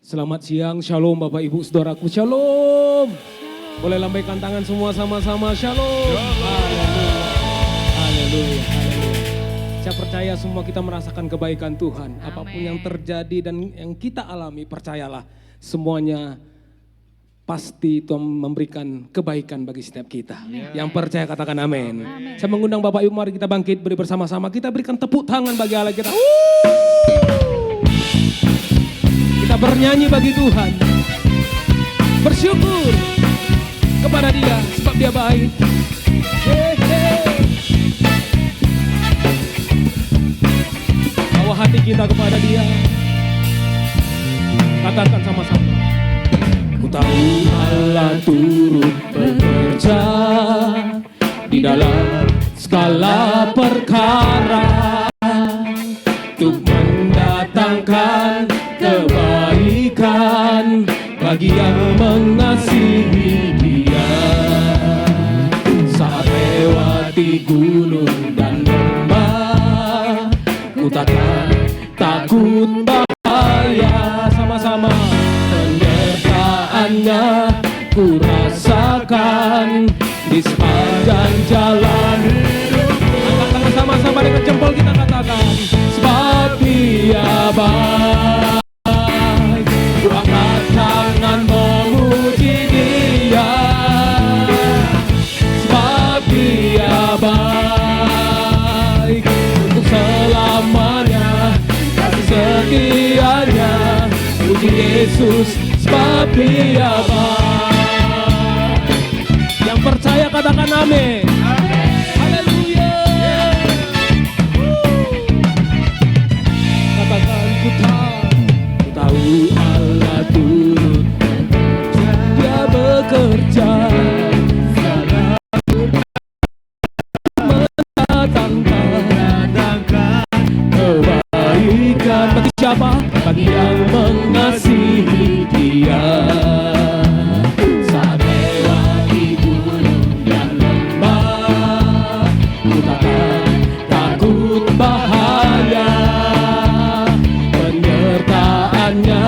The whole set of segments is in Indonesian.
Selamat siang, shalom Bapak Ibu Saudaraku, shalom. Boleh lambaikan tangan semua sama-sama, shalom. Haleluya, haleluya, haleluya. Saya percaya semua kita merasakan kebaikan Tuhan. Apapun yang terjadi dan yang kita alami, percayalah semuanya pasti Tuhan memberikan kebaikan bagi setiap kita. Yang percaya katakan amin. Saya mengundang Bapak Ibu, mari kita bangkit beri bersama-sama. Kita berikan tepuk tangan bagi Allah kita. Kita bernyanyi bagi Tuhan, bersyukur kepada Dia sebab Dia baik. Bawa hati kita kepada Dia, katakan sama-sama. Ku tahu Allah turut bekerja di dalam segala perkara untuk mendatangkan kebaikan bagi yang mengasihi Dia. Saat lewati gunung dan lembah, ku takkan takut bahaya. Sama-sama. Penyertaannya ku rasakan di sepanjang jalan hidupku. Angkat sama-sama dengan jempol kita katakan, sebab Dia baik. Ku angkat tangan memuji Dia, sebab Dia baik. Untuk selamanya kasih setianya, puji Yesus sebab Dia baik. Yang percaya katakan amin. Haleluya. Katakan ku tahu Allah turut Dia bekerja mendatangkan kebaikan bagi siapa? Bagi yang mengasihi Dia. Saat lewati gunung dan lembah, ku takkan takut bahaya. Penyertaannya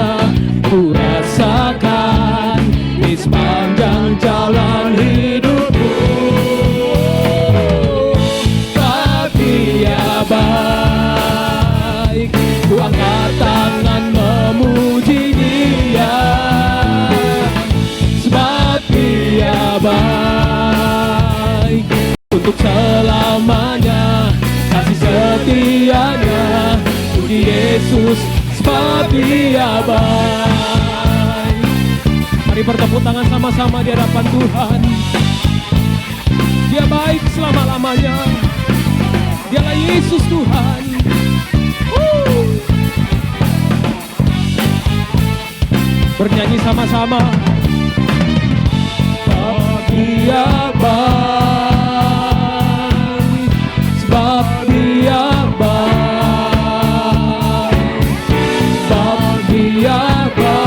ku rasakan di sepanjang jalan hidupku. Sebab Dia baik, ku angkat tangan memuji Dia, sebab Dia baik. Untuk selamanya kasih setianya, puji Yesus sebab Dia baik. Mari bertepuk tangan sama-sama di hadapan Tuhan. Dia baik selama-lamanya. Dialah Yesus Tuhan. Bernyanyi sama-sama. Sebab Dia baik, sebab Dia baik, sebab Dia baik.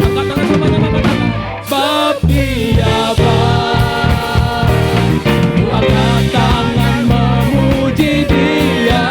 Angkat tangan sama-sama katakan, sebab Dia baik. Ku angkat tangan memuji Dia,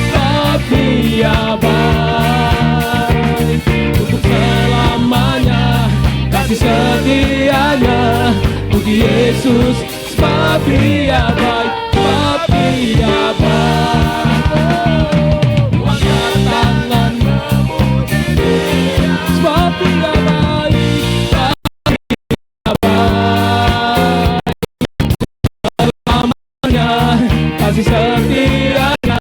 sebab Dia baik. Untuk selamanya kasih setianya, puji Yesus sebab Dia baik, sebab Dia baik. Ku angkat tangan memuji Dia, sebab Dia baik, sebab Dia baik. Selamanya kasih setianya,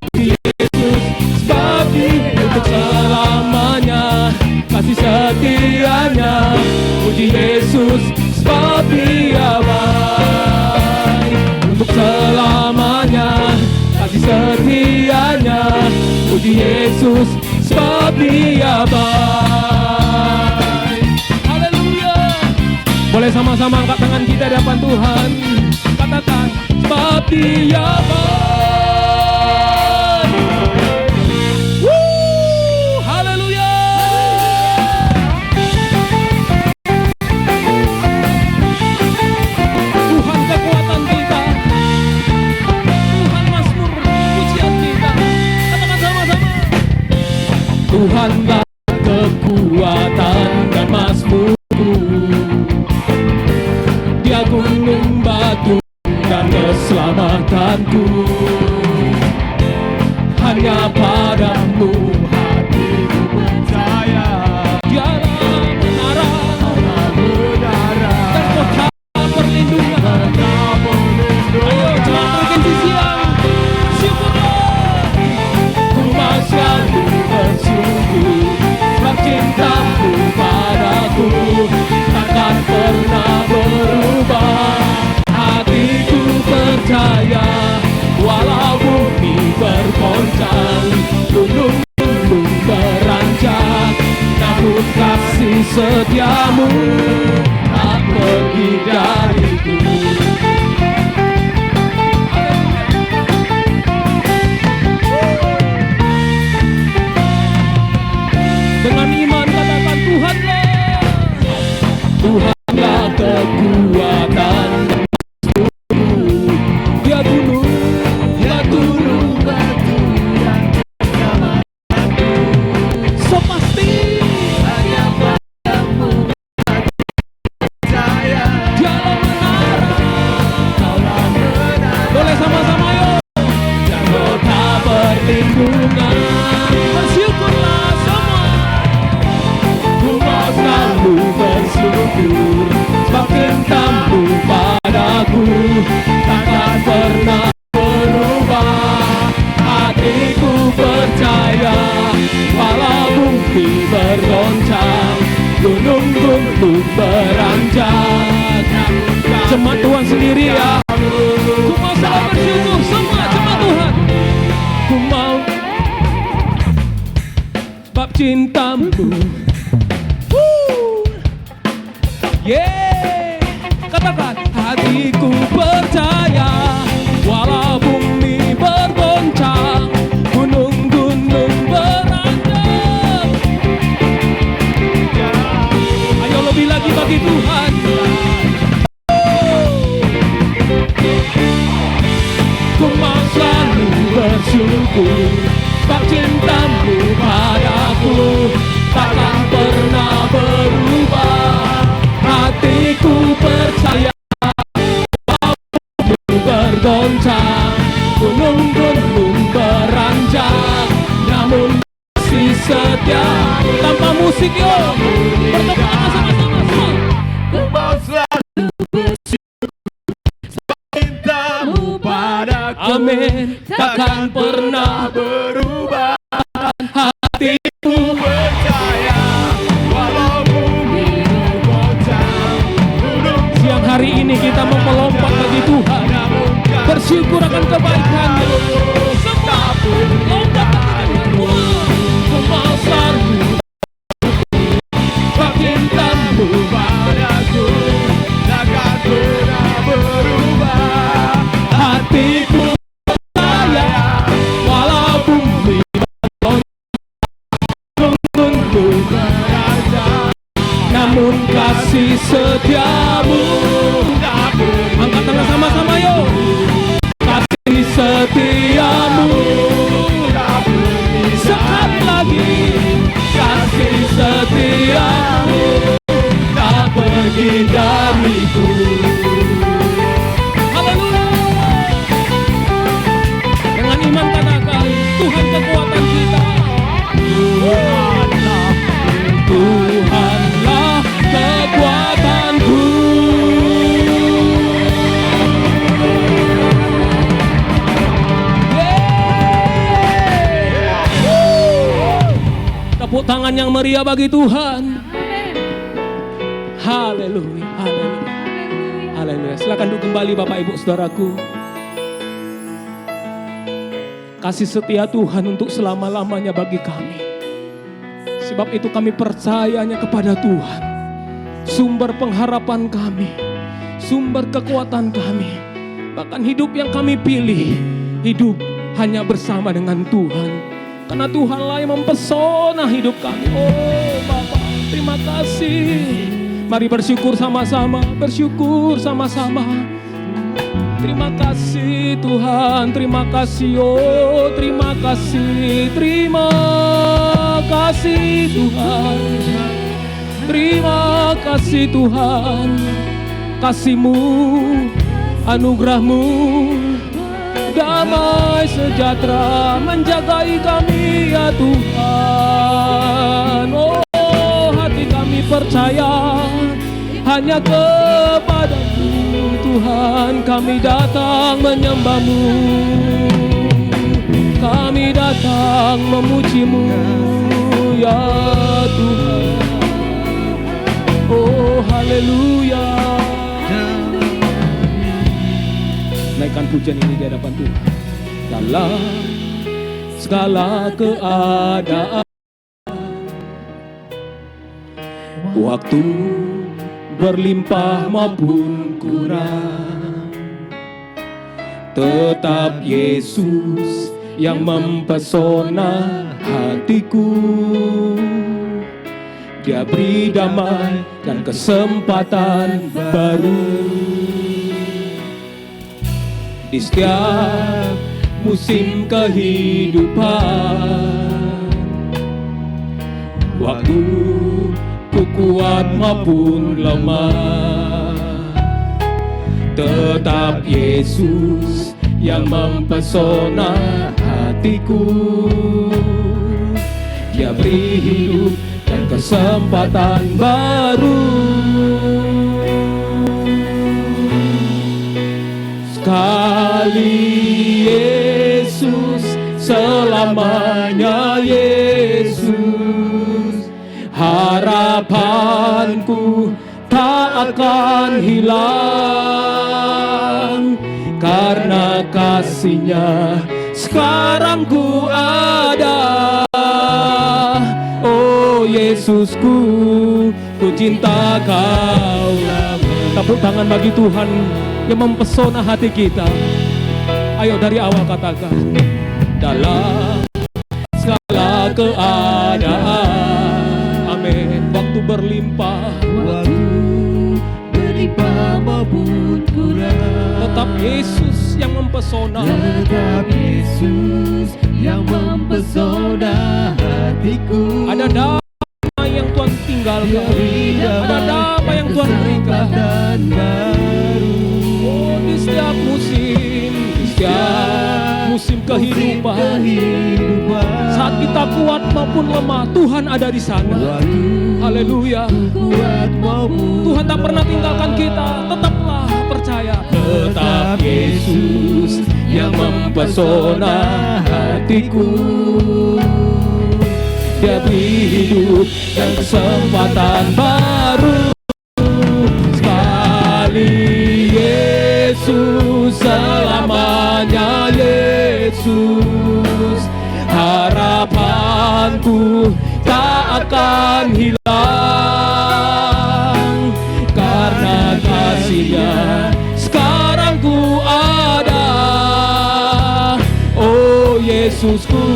puji Yesus sebab Dia. Untuk selamanya kasih setianya, puji Yesus sebab Dia baik. Untuk selamanya kasih setianya, puji Yesus sebab Dia baik. Haleluya. Boleh sama-sama angkat tangan kita di hadapan Tuhan. Katakan, sebab Dia baik. Haleluya. Tuhan kekuatan kita. satu dan keselamatanku. Hanya padamu hatiku percaya. Dialah menara dan kota perlindungan. Ayo jangan berganti siang. Syukurlah. Ku masih selalu bersyukur sebab cintamu padaku takkan pernah berubah. Hatiku percaya walau bumi bergoncang, gunung-gunung beranjak, namun kasih setiamu tak pergi dariku. Dengan iman katakan Tuhanlah, Tuhanlah kekuatan. Dia gunung batu yang bersamaku. So pasti hanya padamu percaya. Dialah menara. Boleh sama-sama yuk. Dan kota perlindungan. Bersyukurlah semua. Ku mau selalu bersyukur sebab cintamu padaku takkan pernah berubah. Hatiku percaya walau bumi bergoncang, gunung-gunung beranjak. Jemaat Tuhan sendiri ya. Ku mau selalu bersyukur semua jemaat Tuhan. Ku mau bab cintamu. Yeah, katakan hatiku percaya walau bumi bergoncang, gunung-gunung beranjak. Ayo lebih lagi bagi Tuhan. Ku mau selalu bersyukur sebab cintamu padaku takkan pernah berubah. Hatiku percaya bergoncang, gunung-gunung beranjak, namun kasih setia. Tanpa musik yuk, bertepuk tangan sama-sama. Ku mau selalu bersyukur sebab cintamu padaku, amin, takkan pernah berubah. Hatiku percaya walau bumi bergoncang. Siang hari ini kita mau melompat bagi Tuhan, bersyukur akan kebaikan-Nya. Semua lompat bagi Tuhan. Ku mau selalu sebab cintamu padaku takkan pernah berubah. Hatiku percaya walau bumi gunung beranjak, namun kasih setiamu. Angkat tangan sama-sama yuk. Kasih setiamu. Sekali lagi. Kasih setiamu tak pergi dariku. Haleluya. Dengan iman katakan Tuhan kekuatan kita. Tuhanlah kekuatanku. Tepuk tangan yang meriah bagi Tuhan. Haleluya, haleluya, haleluya. Silakan duduk kembali Bapak Ibu Saudaraku. Kasih setia Tuhan untuk selama-lamanya bagi kami. Sebab itu kami percayanya kepada Tuhan, sumber pengharapan kami, sumber kekuatan kami. Bahkan hidup yang kami pilih, hidup hanya bersama dengan Tuhan. Karena Tuhanlah yang mempesona hidup kami. Oh Bapa, terima kasih. Mari bersyukur sama-sama, bersyukur sama-sama. Terima kasih Tuhan, terima kasih, oh terima kasih Tuhan. Terima kasih Tuhan, kasih-Mu anugerah-Mu, damai sejahtera menjagai kami ya Tuhan. Oh, hati kami percaya hanya kepada-Mu Tuhan, kami datang menyembah-Mu, kami datang memuji-Mu ya Tuhan. Oh haleluya. Naikkan pujian ini di hadapan Tuhan. Dalam segala keadaan, waktu berlimpah maupun kurang, tetap Yesus yang mempesona hatiku. Dia beri damai dan kesempatan baru di setiap musim kehidupan. Waktu ku kuat maupun lemah, tetap Yesus yang mempesona hatiku. Dia beri hidup dan kesempatan baru. Sekali Yesus, selamanya Yesus. Harapanku tak akan hilang, karena kasih-Nya sekarang ku ada. Oh Yesusku, ku cinta Kau. Tepuk tangan bagi Tuhan yang mempesona hati kita. Ayo dari awal katakan. Dalam segala keadaan, amin. Waktu berlimpah, maupun kurang, tetap Yesus yang mempesona. Tetap Yesus yang mempesona hatiku. Ada damai yang Tuhan tinggalkan, ada damai yang Tuhan berikan. Oh, di setiap musim kehidupan, saat kita kuat maupun lemah, Tuhan ada di sana. Haleluya. Tuhan tak pernah tinggalkan kita. Tetaplah percaya. Tetap Yesus yang mempesona hatiku. Dia beri hidup dan kesempatan baru. Sekali Yesus, selamanya Yesus. Harapanku tak akan hilang, karena kasih-Nya sekarang ku ada. Oh Yesusku,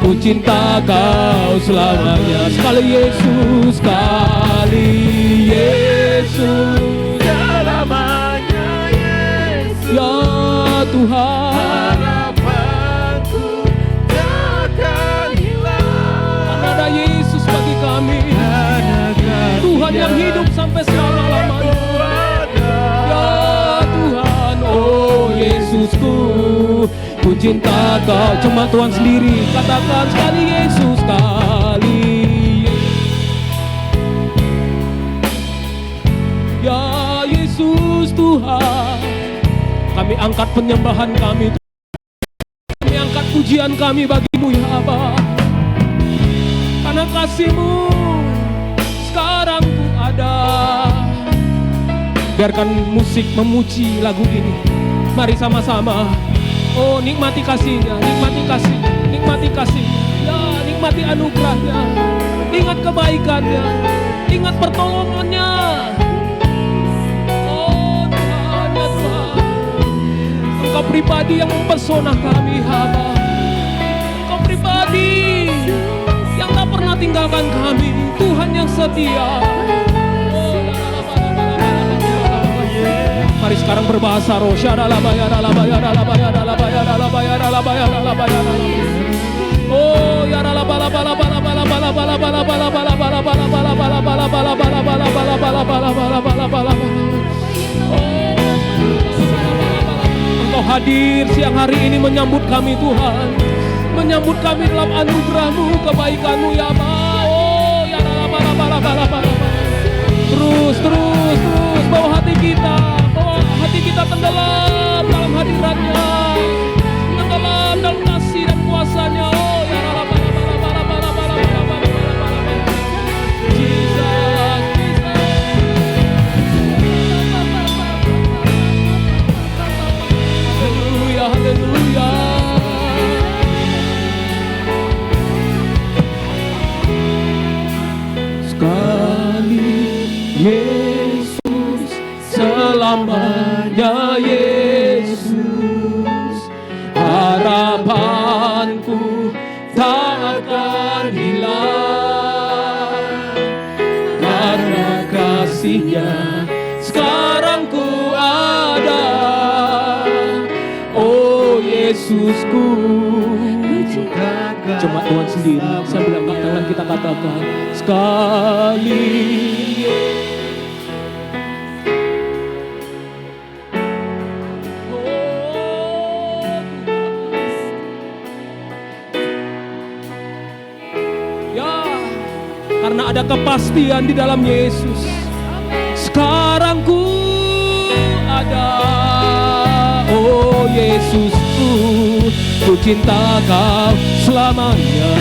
ku cinta Kau selamanya. Sekali Yesus, sekali Yesus, Selamanya Yesus. ya Tuhan. Harapanku takkan hilang, Ada Yesus bagi kami, Tuhan yang hidup sampai selama-lamanya. Ya Tuhan, oh Yesusku, ku cinta Kau. Cuma Tuhan sendiri katakan. Sekali Yesus, sekali ya Yesus Tuhan. Kami angkat penyembahan kami, kami angkat pujian kami bagi-Mu ya Aba. Karena kasih-Mu sekarang ku ada. Biarkan musik memuji lagu ini. Mari sama-sama. Oh nikmati kasih-Nya, nikmati kasih-Nya, nikmati kasih-Nya. Ya nikmati anugerah-Nya. Ingat kebaikan-Nya, ingat pertolongan-Nya. Oh Tuhan, ya Tuhan, Engkau pribadi yang mempesona kami Haba. Engkau pribadi yang tak pernah tinggalkan kami, Tuhan yang setia. Mari sekarang berbahasa roh. Oh ya hadir siang hari ini menyambut kami Tuhan. Menyambut kami dalam anugerah-Mu, kebaikan-Mu ya Bapa. Oh ya rala. Terus bawa hati kita tenggelam dalam hadirat-Nya, tenggelam dalam kasih dan kuasa-Nya. Oh ya rala. Haleluya. Sekali Yesus, selamanya Yesus, harapanku tak akan hilang, karena kasih-Nya sekarang ku ada. Yesusku, cuma Tuhan sendiri. Sambil angkat tangan kita katakan sekali. Ya, karena ada kepastian di dalam Yesus. Sekarang ku ada. Oh Yesusku, ku cinta Kau selamanya.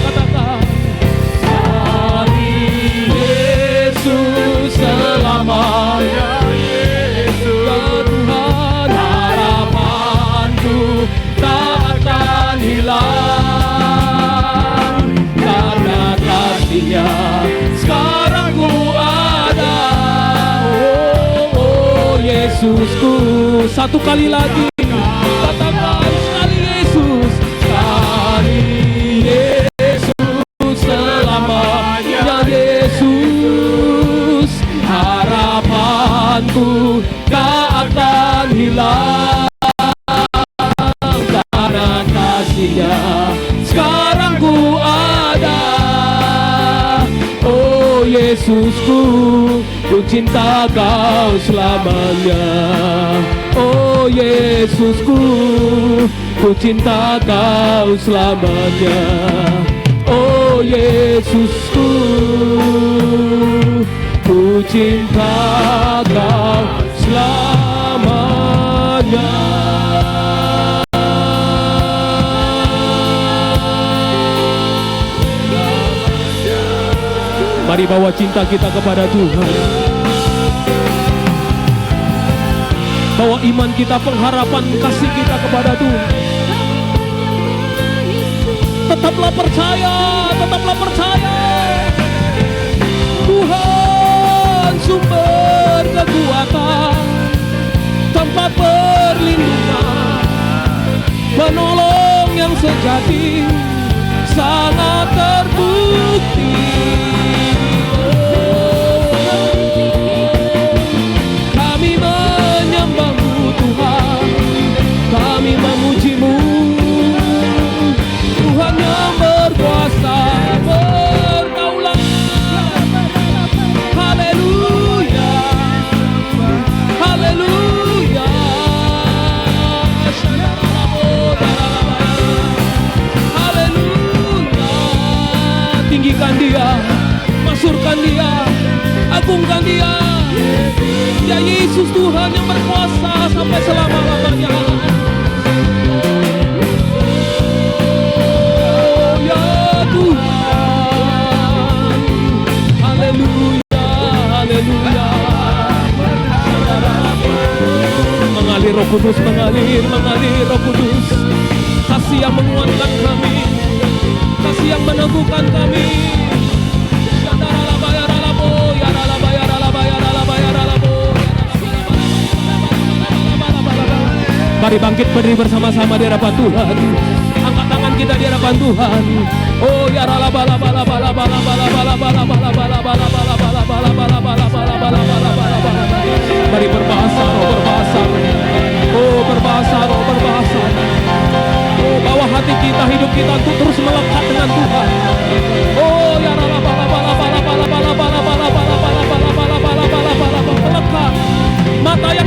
Katakan sekali Yesus, selamanya Yesus. Ya Tuhan, harapanku tak akan hilang, karena kasih-Nya sekarang ku ada. Yesusku, satu kali lagi katakan sekali Yesus, sekali Yesus, selamanya Yesus, harapanku tak akan hilang, karena kasih-Nya sekarang ku ada. Oh Yesusku, ku cinta Kau selamanya. Oh Yesusku, ku cinta Kau selamanya. Oh Yesusku, ku cinta Kau selamanya. Mari bawa cinta kita kepada Tuhan. Bawa iman kita, pengharapan, kasih kita kepada Tuhan. Tetaplah percaya. Tuhan sumber kekuatan, tempat perlindungan, penolong yang sejati, sangat terbukti. Kami memuji-Mu, Tuhan yang berkuasa, berdaulat. Haleluya, haleluya. Haleluya. Tinggikan Dia, masyurkan Dia, agungkan Dia. Ya Yesus, Tuhan yang berkuasa sampai selama-lamanya. Mengalir Roh Kudus, mengalir Roh Kudus. Kasih yang menguatkan kami, kasih yang meneguhkan kami. Mari bangkit berdiri bersama-sama di hadapan Tuhan. Angkat tangan kita di hadapan Tuhan. Oh ya rala bala bala bala bala bala bala bala bala bala bala bala bala bala bala bala bala bala bala bala. Mari berbahasa roh, berbahasa. Oh berbahasa roh, berbahasa. Oh bawa hati kita, hidup kita untuk terus melekat dengan Tuhan. Oh ya rala bala bala bala bala bala bala bala bala bala bala bala bala bala bala bala. Melekat. Mata yang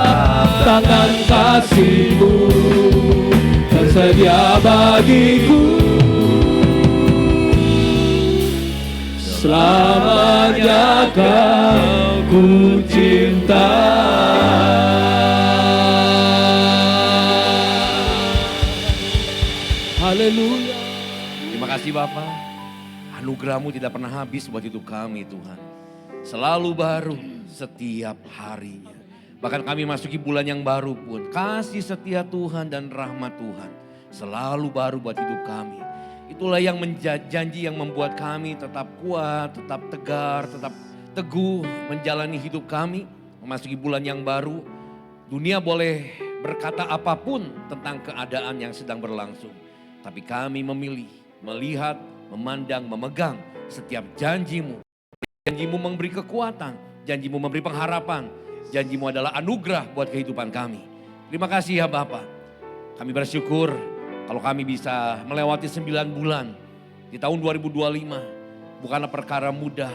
tangan kasih-Mu tersedia bagiku. Selamanya Kau ku cinta. Haleluya. Terima kasih Bapa. Anugerah-Mu tidak pernah habis buat hidup kami Tuhan. Selalu baru setiap harinya. Bahkan kami masuki bulan yang baru pun. Kasih setia Tuhan dan rahmat Tuhan selalu baru buat hidup kami. Itulah yang janji yang membuat kami tetap kuat, tetap tegar, tetap teguh menjalani hidup kami. Memasuki bulan yang baru. Dunia boleh berkata apapun tentang keadaan yang sedang berlangsung. Tapi kami memilih, melihat, memandang, memegang setiap janji-Mu. Janji-Mu memberi kekuatan, janji-Mu memberi pengharapan. Janji-Mu adalah anugerah buat kehidupan kami. Terima kasih ya Bapa. Kami bersyukur kalau kami bisa melewati 9 bulan di tahun 2025. Bukanlah perkara mudah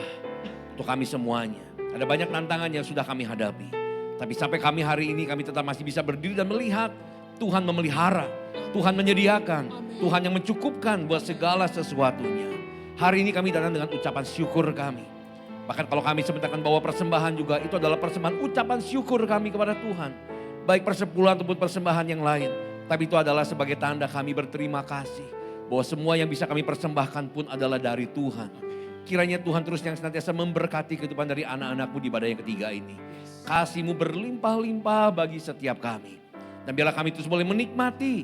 untuk kami semuanya. Ada banyak tantangan yang sudah kami hadapi. Tapi sampai kami hari ini kami tetap masih bisa berdiri dan melihat Tuhan memelihara. Tuhan menyediakan. Tuhan yang mencukupkan buat segala sesuatunya. Hari ini kami datang dengan ucapan syukur kami. Bahkan kalau kami sebentar akan bawa persembahan juga, itu adalah persembahan ucapan syukur kami kepada Tuhan. Baik persepuluhan ataupun persembahan yang lain. Tapi itu adalah sebagai tanda kami berterima kasih. Bahwa semua yang bisa kami persembahkan pun adalah dari Tuhan. Kiranya Tuhan terus yang senantiasa memberkati kehidupan dari anak-anak-Mu di ibadah yang ketiga ini. Kasih-Mu berlimpah-limpah bagi setiap kami. Dan biarlah kami terus boleh menikmati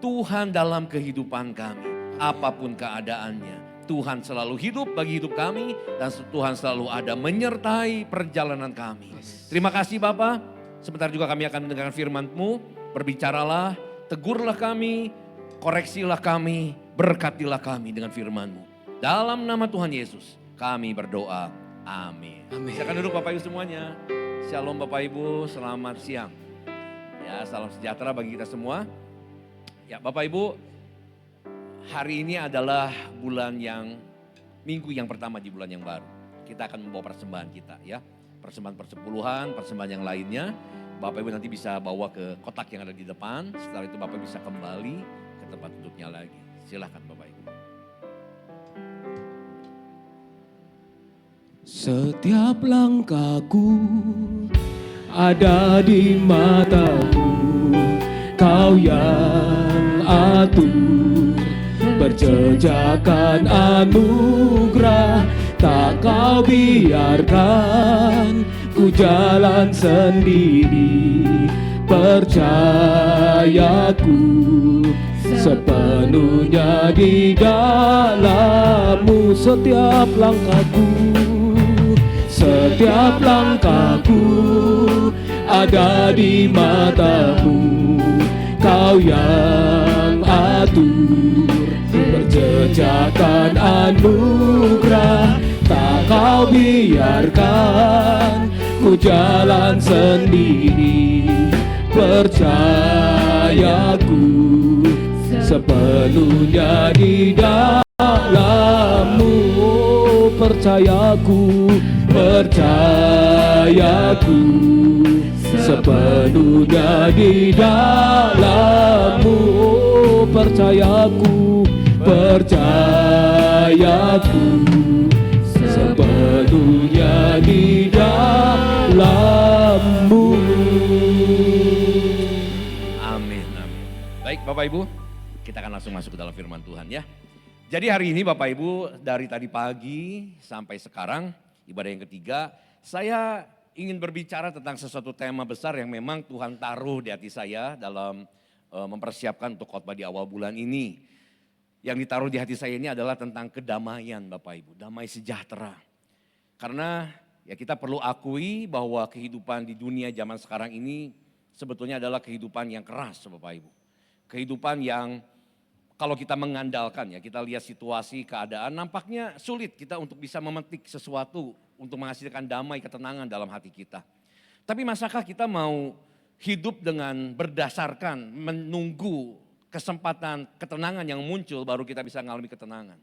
Tuhan dalam kehidupan kami. Apapun keadaannya. Tuhan selalu hidup bagi hidup kami dan Tuhan selalu ada menyertai perjalanan kami. Terima kasih Bapa. Sebentar juga kami akan mendengarkan firman-Mu. Berbicaralah, tegurlah kami, koreksilah kami, berkatilah kami dengan firman-Mu. Dalam nama Tuhan Yesus kami berdoa. Amin. Silakan duduk Bapak Ibu semuanya. Shalom Bapak Ibu, selamat siang. Ya, salam sejahtera bagi kita semua. Ya Bapak Ibu, hari ini adalah minggu yang pertama di bulan yang baru. Kita akan membawa persembahan kita ya. Persembahan persepuluhan, persembahan yang lainnya. Bapak Ibu nanti bisa bawa ke kotak yang ada di depan. Setelah itu Bapak bisa kembali ke tempat duduknya lagi. Silakan Bapak Ibu. Setiap langkahku ada di mata-Mu. Kau yang atur berjejakan anugerah, tak Kau biarkan ku jalan sendiri. Percayaku sepenuhnya di dalam-Mu. Setiap langkahku, setiap langkahku ada di mata-Mu. Kau yang atur berjejakan anugerah, tak Kau biarkan ku jalan sendiri. Percayaku sepenuhnya di dalam-Mu. Percayaku sepenuhnya di dalam-Mu. Percayaku sepenuhnya di dalam-Mu. Amin, amin. Baik Bapak Ibu, kita akan langsung masuk ke dalam firman Tuhan ya. Jadi hari ini Bapak Ibu dari tadi pagi sampai sekarang ibadah yang ketiga, saya ingin berbicara tentang sesuatu tema besar yang memang Tuhan taruh di hati saya dalam mempersiapkan untuk khotbah di awal bulan ini. Yang ditaruh di hati saya ini adalah tentang kedamaian Bapak Ibu, damai sejahtera. Karena ya kita perlu akui bahwa kehidupan di dunia zaman sekarang ini sebetulnya adalah kehidupan yang keras Bapak Ibu. Kehidupan yang kalau kita mengandalkan ya, kita lihat situasi, keadaan nampaknya sulit kita untuk bisa memetik sesuatu untuk menghasilkan damai, ketenangan dalam hati kita. Tapi masakah kita mau hidup dengan berdasarkan menunggu kesempatan ketenangan yang muncul baru kita bisa mengalami ketenangan?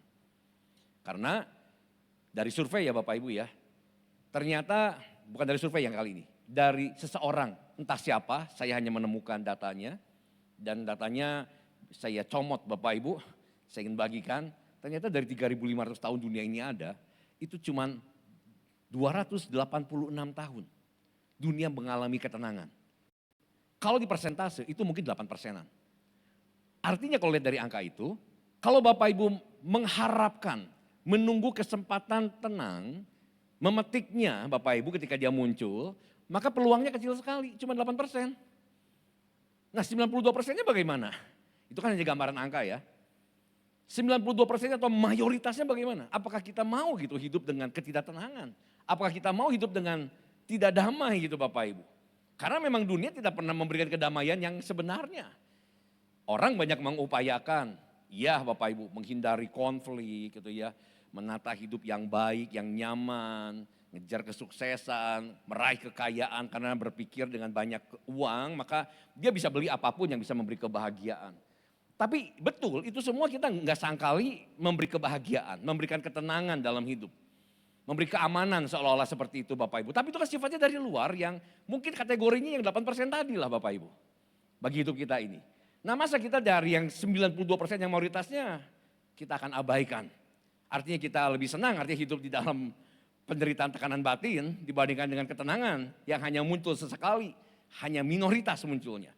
Karena dari survei ya Bapak Ibu ya, ternyata bukan dari survei yang kali ini, dari seseorang entah siapa, saya hanya menemukan datanya. Dan datanya saya comot Bapak Ibu, saya ingin bagikan. Ternyata dari 3.500 tahun dunia ini ada, itu cuman 286 tahun dunia mengalami ketenangan. Kalau di persentase itu mungkin 8%-an. Artinya kalau lihat dari angka itu, kalau Bapak Ibu mengharapkan, menunggu kesempatan tenang, memetiknya Bapak Ibu ketika dia muncul, maka peluangnya kecil sekali, cuma 8%. Nah 92%-nya bagaimana? Itu kan hanya gambaran angka ya. 92%-nya atau mayoritasnya bagaimana? Apakah kita mau gitu hidup dengan ketidaktenangan? Apakah kita mau hidup dengan tidak damai gitu Bapak Ibu? Karena memang dunia tidak pernah memberikan kedamaian yang sebenarnya. Orang banyak mengupayakan, ya Bapak Ibu, menghindari konflik gitu ya. Menata hidup yang baik, yang nyaman, ngejar kesuksesan, meraih kekayaan karena berpikir dengan banyak uang, maka dia bisa beli apapun yang bisa memberi kebahagiaan. Tapi betul, itu semua kita nggak sangkali memberi kebahagiaan, memberikan ketenangan dalam hidup. Memberi keamanan seolah-olah seperti itu Bapak Ibu. Tapi itu kan sifatnya dari luar yang mungkin kategorinya yang 8% tadi lah Bapak Ibu. Bagi hidup kita ini. Nah masa kita dari yang 92% yang mayoritasnya kita akan abaikan. Artinya kita lebih senang, artinya hidup di dalam penderitaan tekanan batin dibandingkan dengan ketenangan yang hanya muncul sesekali. Hanya minoritas munculnya.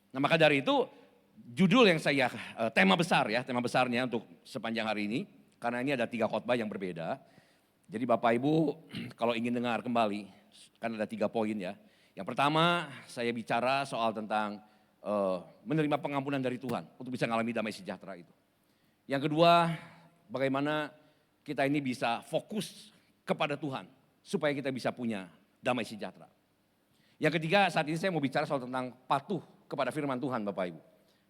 Nah maka dari itu judul yang saya, tema besarnya untuk sepanjang hari ini. Karena ini ada 3 khotbah yang berbeda. Jadi Bapak Ibu kalau ingin dengar kembali, kan ada 3 poin ya. Yang pertama saya bicara soal tentang menerima pengampunan dari Tuhan untuk bisa mengalami damai sejahtera itu. Yang kedua bagaimana kita ini bisa fokus kepada Tuhan supaya kita bisa punya damai sejahtera. Yang ketiga saat ini saya mau bicara soal tentang patuh kepada firman Tuhan Bapak Ibu.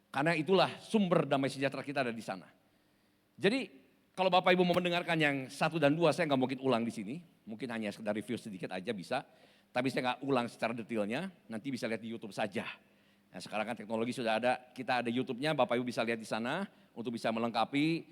Karena itulah sumber damai sejahtera kita ada di sana. Jadi kalau Bapak Ibu mau mendengarkan yang 1 dan 2 saya nggak mungkin ulang di sini. Mungkin hanya sekedar review sedikit aja bisa. Tapi saya nggak ulang secara detailnya, nanti bisa lihat di YouTube saja. Nah sekarang kan teknologi sudah ada, kita ada YouTube-nya, Bapak Ibu bisa lihat di sana. Untuk bisa melengkapi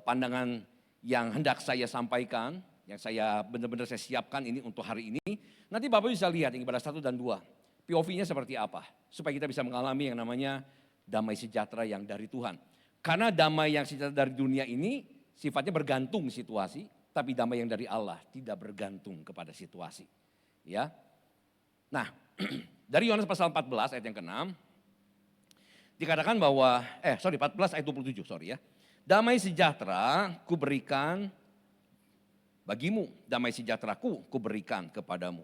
pandangan yang hendak saya sampaikan. Yang saya benar-benar saya siapkan ini untuk hari ini. Nanti Bapak Ibu bisa lihat yang ibadah 1 dan 2. POV-nya seperti apa. Supaya kita bisa mengalami yang namanya damai sejahtera yang dari Tuhan. Karena damai yang sejahtera dari dunia ini sifatnya bergantung situasi, tapi damai yang dari Allah tidak bergantung kepada situasi. Ya. Nah, dari Yohanes pasal 14 ayat yang ke-6 dikatakan bahwa 14 ayat 27 ya. Damai sejahtera kuberikan bagimu, damai sejahteraku kuberikan kepadamu.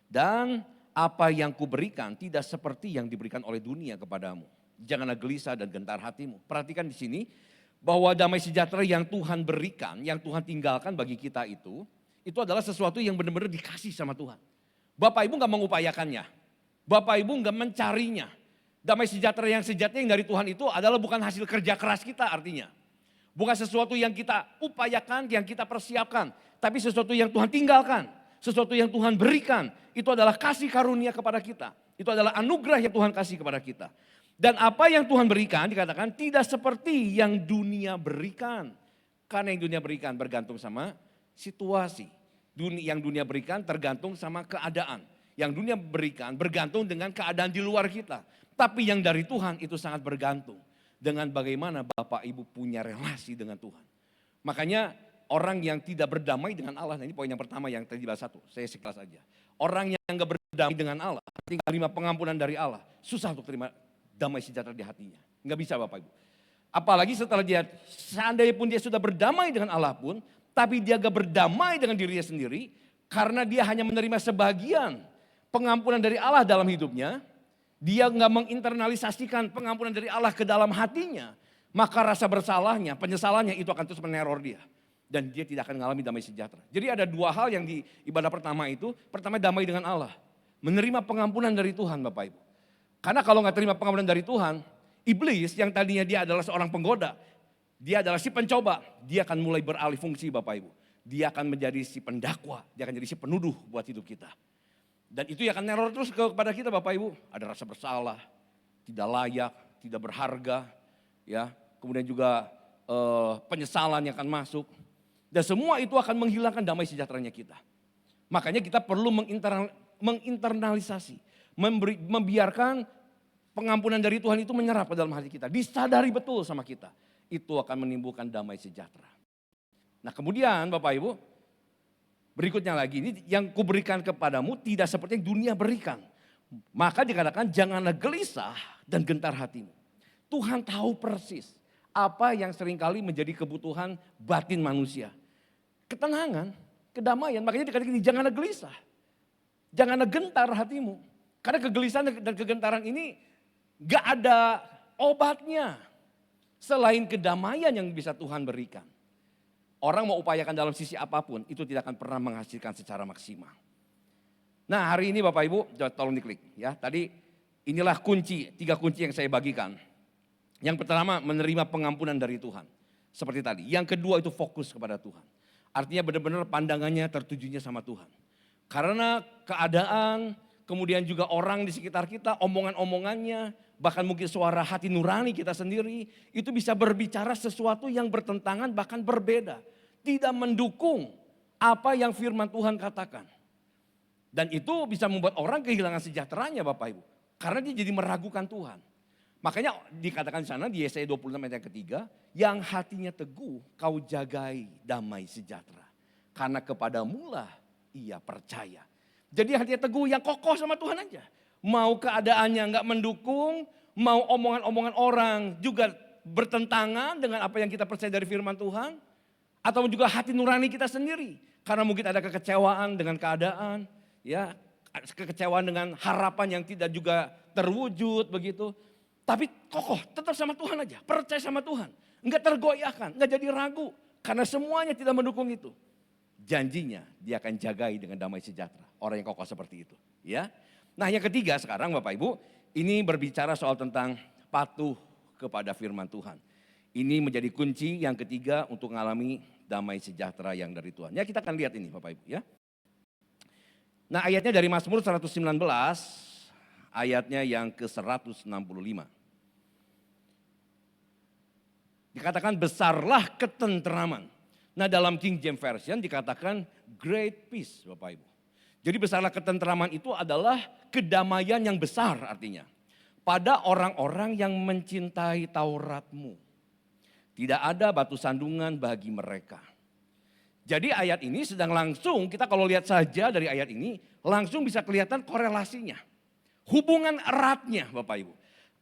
Dan apa yang kuberikan tidak seperti yang diberikan oleh dunia kepadamu. Janganlah gelisah dan gentar hatimu. Perhatikan di sini bahwa damai sejahtera yang Tuhan berikan, yang Tuhan tinggalkan bagi kita itu adalah sesuatu yang benar-benar dikasih sama Tuhan. Bapak Ibu gak mengupayakannya, Bapak Ibu gak mencarinya. Damai sejahtera yang sejatinya yang dari Tuhan itu adalah bukan hasil kerja keras kita artinya. Bukan sesuatu yang kita upayakan, yang kita persiapkan. Tapi sesuatu yang Tuhan tinggalkan, sesuatu yang Tuhan berikan. Itu adalah kasih karunia kepada kita. Itu adalah anugerah yang Tuhan kasih kepada kita. Dan apa yang Tuhan berikan dikatakan tidak seperti yang dunia berikan. Karena yang dunia berikan bergantung sama situasi. Yang dunia berikan tergantung sama keadaan. Yang dunia berikan bergantung dengan keadaan di luar kita. Tapi yang dari Tuhan itu sangat bergantung. Dengan bagaimana Bapak Ibu punya relasi dengan Tuhan. Makanya orang yang tidak berdamai dengan Allah. Nah ini poin yang pertama yang tadi bahas 1. Saya sekelas aja. Orang yang gak berdamai dengan Allah. Tinggal terima pengampunan dari Allah. Susah untuk terima damai sejahtera di hatinya. Enggak bisa Bapak Ibu. Apalagi setelah dia, seandainya pun dia sudah berdamai dengan Allah pun, tapi dia gak berdamai dengan dirinya sendiri, karena dia hanya menerima sebagian pengampunan dari Allah dalam hidupnya, dia gak menginternalisasikan pengampunan dari Allah ke dalam hatinya, maka rasa bersalahnya, penyesalannya itu akan terus meneror dia. Dan dia tidak akan mengalami damai sejahtera. Jadi ada 2 hal yang di ibadah pertama itu, pertama damai dengan Allah. Menerima pengampunan dari Tuhan Bapak Ibu. Karena kalau nggak terima pengampunan dari Tuhan, iblis yang tadinya dia adalah seorang penggoda, dia adalah si pencoba, dia akan mulai beralih fungsi Bapak Ibu. Dia akan menjadi si pendakwa, dia akan jadi si penuduh buat hidup kita. Dan itu akan neror terus kepada kita Bapak Ibu. Ada rasa bersalah, tidak layak, tidak berharga, ya. Kemudian juga penyesalan yang akan masuk. Dan semua itu akan menghilangkan damai sejahteranya kita. Makanya kita perlu menginternalisasi, membiarkan pengampunan dari Tuhan itu menyerap ke dalam hati kita. Disadari betul sama kita. Itu akan menimbulkan damai sejahtera. Nah kemudian Bapak Ibu, berikutnya lagi, ini yang kuberikan kepadamu tidak seperti yang dunia berikan. Maka dikatakan janganlah gelisah dan gentar hatimu. Tuhan tahu persis apa yang seringkali menjadi kebutuhan batin manusia. Ketenangan, kedamaian, makanya dikatakan janganlah gelisah. Janganlah gentar hatimu. Karena kegelisahan dan kegentaran ini gak ada obatnya. Selain kedamaian yang bisa Tuhan berikan. Orang mau upayakan dalam sisi apapun, itu tidak akan pernah menghasilkan secara maksimal. Nah hari ini Bapak Ibu, tolong diklik ya. Tadi inilah kunci, 3 kunci yang saya bagikan. Yang pertama menerima pengampunan dari Tuhan. Seperti tadi. Yang kedua itu fokus kepada Tuhan. Artinya benar-benar pandangannya tertujunya sama Tuhan. Karena keadaan, kemudian juga orang di sekitar kita, omongan-omongannya, bahkan mungkin suara hati nurani kita sendiri, itu bisa berbicara sesuatu yang bertentangan bahkan berbeda. Tidak mendukung apa yang firman Tuhan katakan. Dan itu bisa membuat orang kehilangan sejahteranya Bapak Ibu. Karena dia jadi meragukan Tuhan. Makanya dikatakan di sana di Yesaya 26 ayat yang ketiga, yang hatinya teguh kau jagai damai sejahtera. Karena kepadamulah ia percaya. Jadi hatinya teguh yang kokoh sama Tuhan aja. Mau keadaannya nggak mendukung, mau omongan-omongan orang juga bertentangan dengan apa yang kita percaya dari firman Tuhan. Atau juga hati nurani kita sendiri. Karena mungkin ada kekecewaan dengan keadaan, ya, kekecewaan dengan harapan yang tidak juga terwujud begitu. Tapi kokoh, tetap sama Tuhan aja, percaya sama Tuhan. Enggak tergoyahkan, enggak jadi ragu. Karena semuanya tidak mendukung itu. Janjinya dia akan jagai dengan damai sejahtera. Orang yang kokoh seperti itu. Ya. Nah yang ketiga sekarang Bapak Ibu, ini berbicara soal tentang patuh kepada firman Tuhan. Ini menjadi kunci yang ketiga untuk mengalami damai sejahtera yang dari Tuhan. Ya kita akan lihat ini Bapak Ibu ya. Nah ayatnya dari Mazmur 119, ayatnya yang ke-165. Dikatakan besarlah ketenteraman. Nah dalam King James Version dikatakan great peace Bapak Ibu. Jadi besarlah ketenteraman itu adalah kedamaian yang besar artinya. Pada orang-orang yang mencintai Tauratmu. Tidak ada batu sandungan bagi mereka. Jadi ayat ini sedang langsung kita kalau lihat saja dari ayat ini langsung bisa kelihatan korelasinya. Hubungan eratnya Bapak Ibu.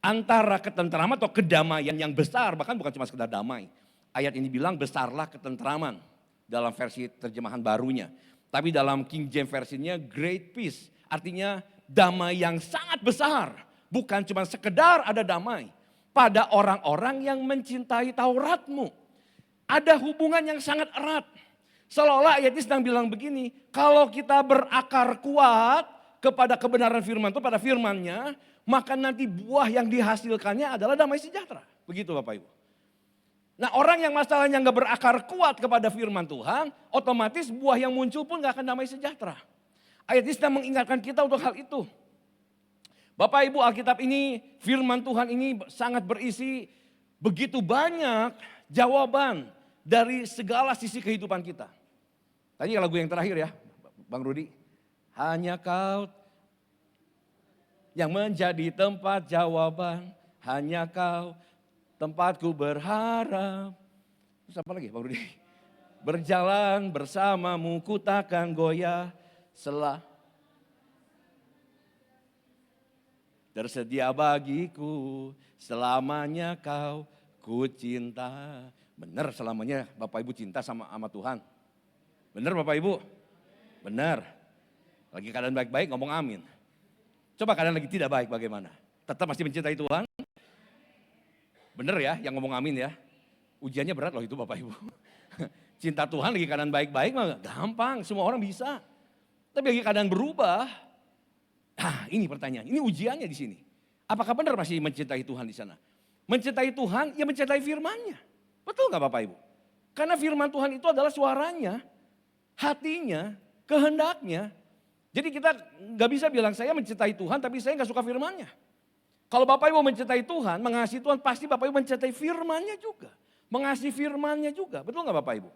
Antara ketenteraman atau kedamaian yang besar bahkan bukan cuma sekedar damai. Ayat ini bilang besarlah ketenteraman dalam versi terjemahan barunya. Tapi dalam King James versinya great peace. Artinya damai yang sangat besar. Bukan cuma sekedar ada damai. Pada orang-orang yang mencintai Tauratmu. Ada hubungan yang sangat erat. Seolah-olah ayat ini sedang bilang begini. Kalau kita berakar kuat kepada kebenaran firman itu pada firmannya. Maka nanti buah yang dihasilkannya adalah damai sejahtera. Begitu Bapak Ibu. Nah orang yang masalahnya nggak berakar kuat kepada firman Tuhan. Otomatis buah yang muncul pun nggak akan damai sejahtera. Ayat ini sedang mengingatkan kita untuk hal itu. Bapak Ibu Alkitab ini, firman Tuhan ini sangat berisi begitu banyak jawaban dari segala sisi kehidupan kita. Tadi lagu yang terakhir ya, Bang Rudi. Hanya kau yang menjadi tempat jawaban, hanya kau tempatku berharap. Terus apa lagi Bang Rudi? Berjalan bersamamu ku takkan goyah tersedia bagiku, selamanya kau ku cinta. Benar selamanya Bapak Ibu cinta sama Tuhan. Benar Bapak Ibu? Benar. Lagi keadaan baik-baik ngomong amin. Coba keadaan lagi tidak baik bagaimana? Tetap masih mencintai Tuhan? Benar ya yang ngomong amin ya. Ujiannya berat loh itu Bapak Ibu. Cinta Tuhan lagi keadaan baik-baik mah gampang, semua orang bisa. Tapi lagi keadaan berubah. Nah ini pertanyaan, ini ujiannya di sini. Apakah benar masih mencintai Tuhan di sana? Mencintai Tuhan, ya mencintai firman-Nya. Betul gak Bapak Ibu? Karena firman Tuhan itu adalah suaranya, hatinya, kehendaknya. Jadi kita gak bisa bilang saya mencintai Tuhan tapi saya gak suka firman-Nya. Kalau Bapak Ibu mencintai Tuhan, mengasihi Tuhan pasti Bapak Ibu mencintai firman-Nya juga. Mengasihi firman-Nya juga, betul gak Bapak Ibu?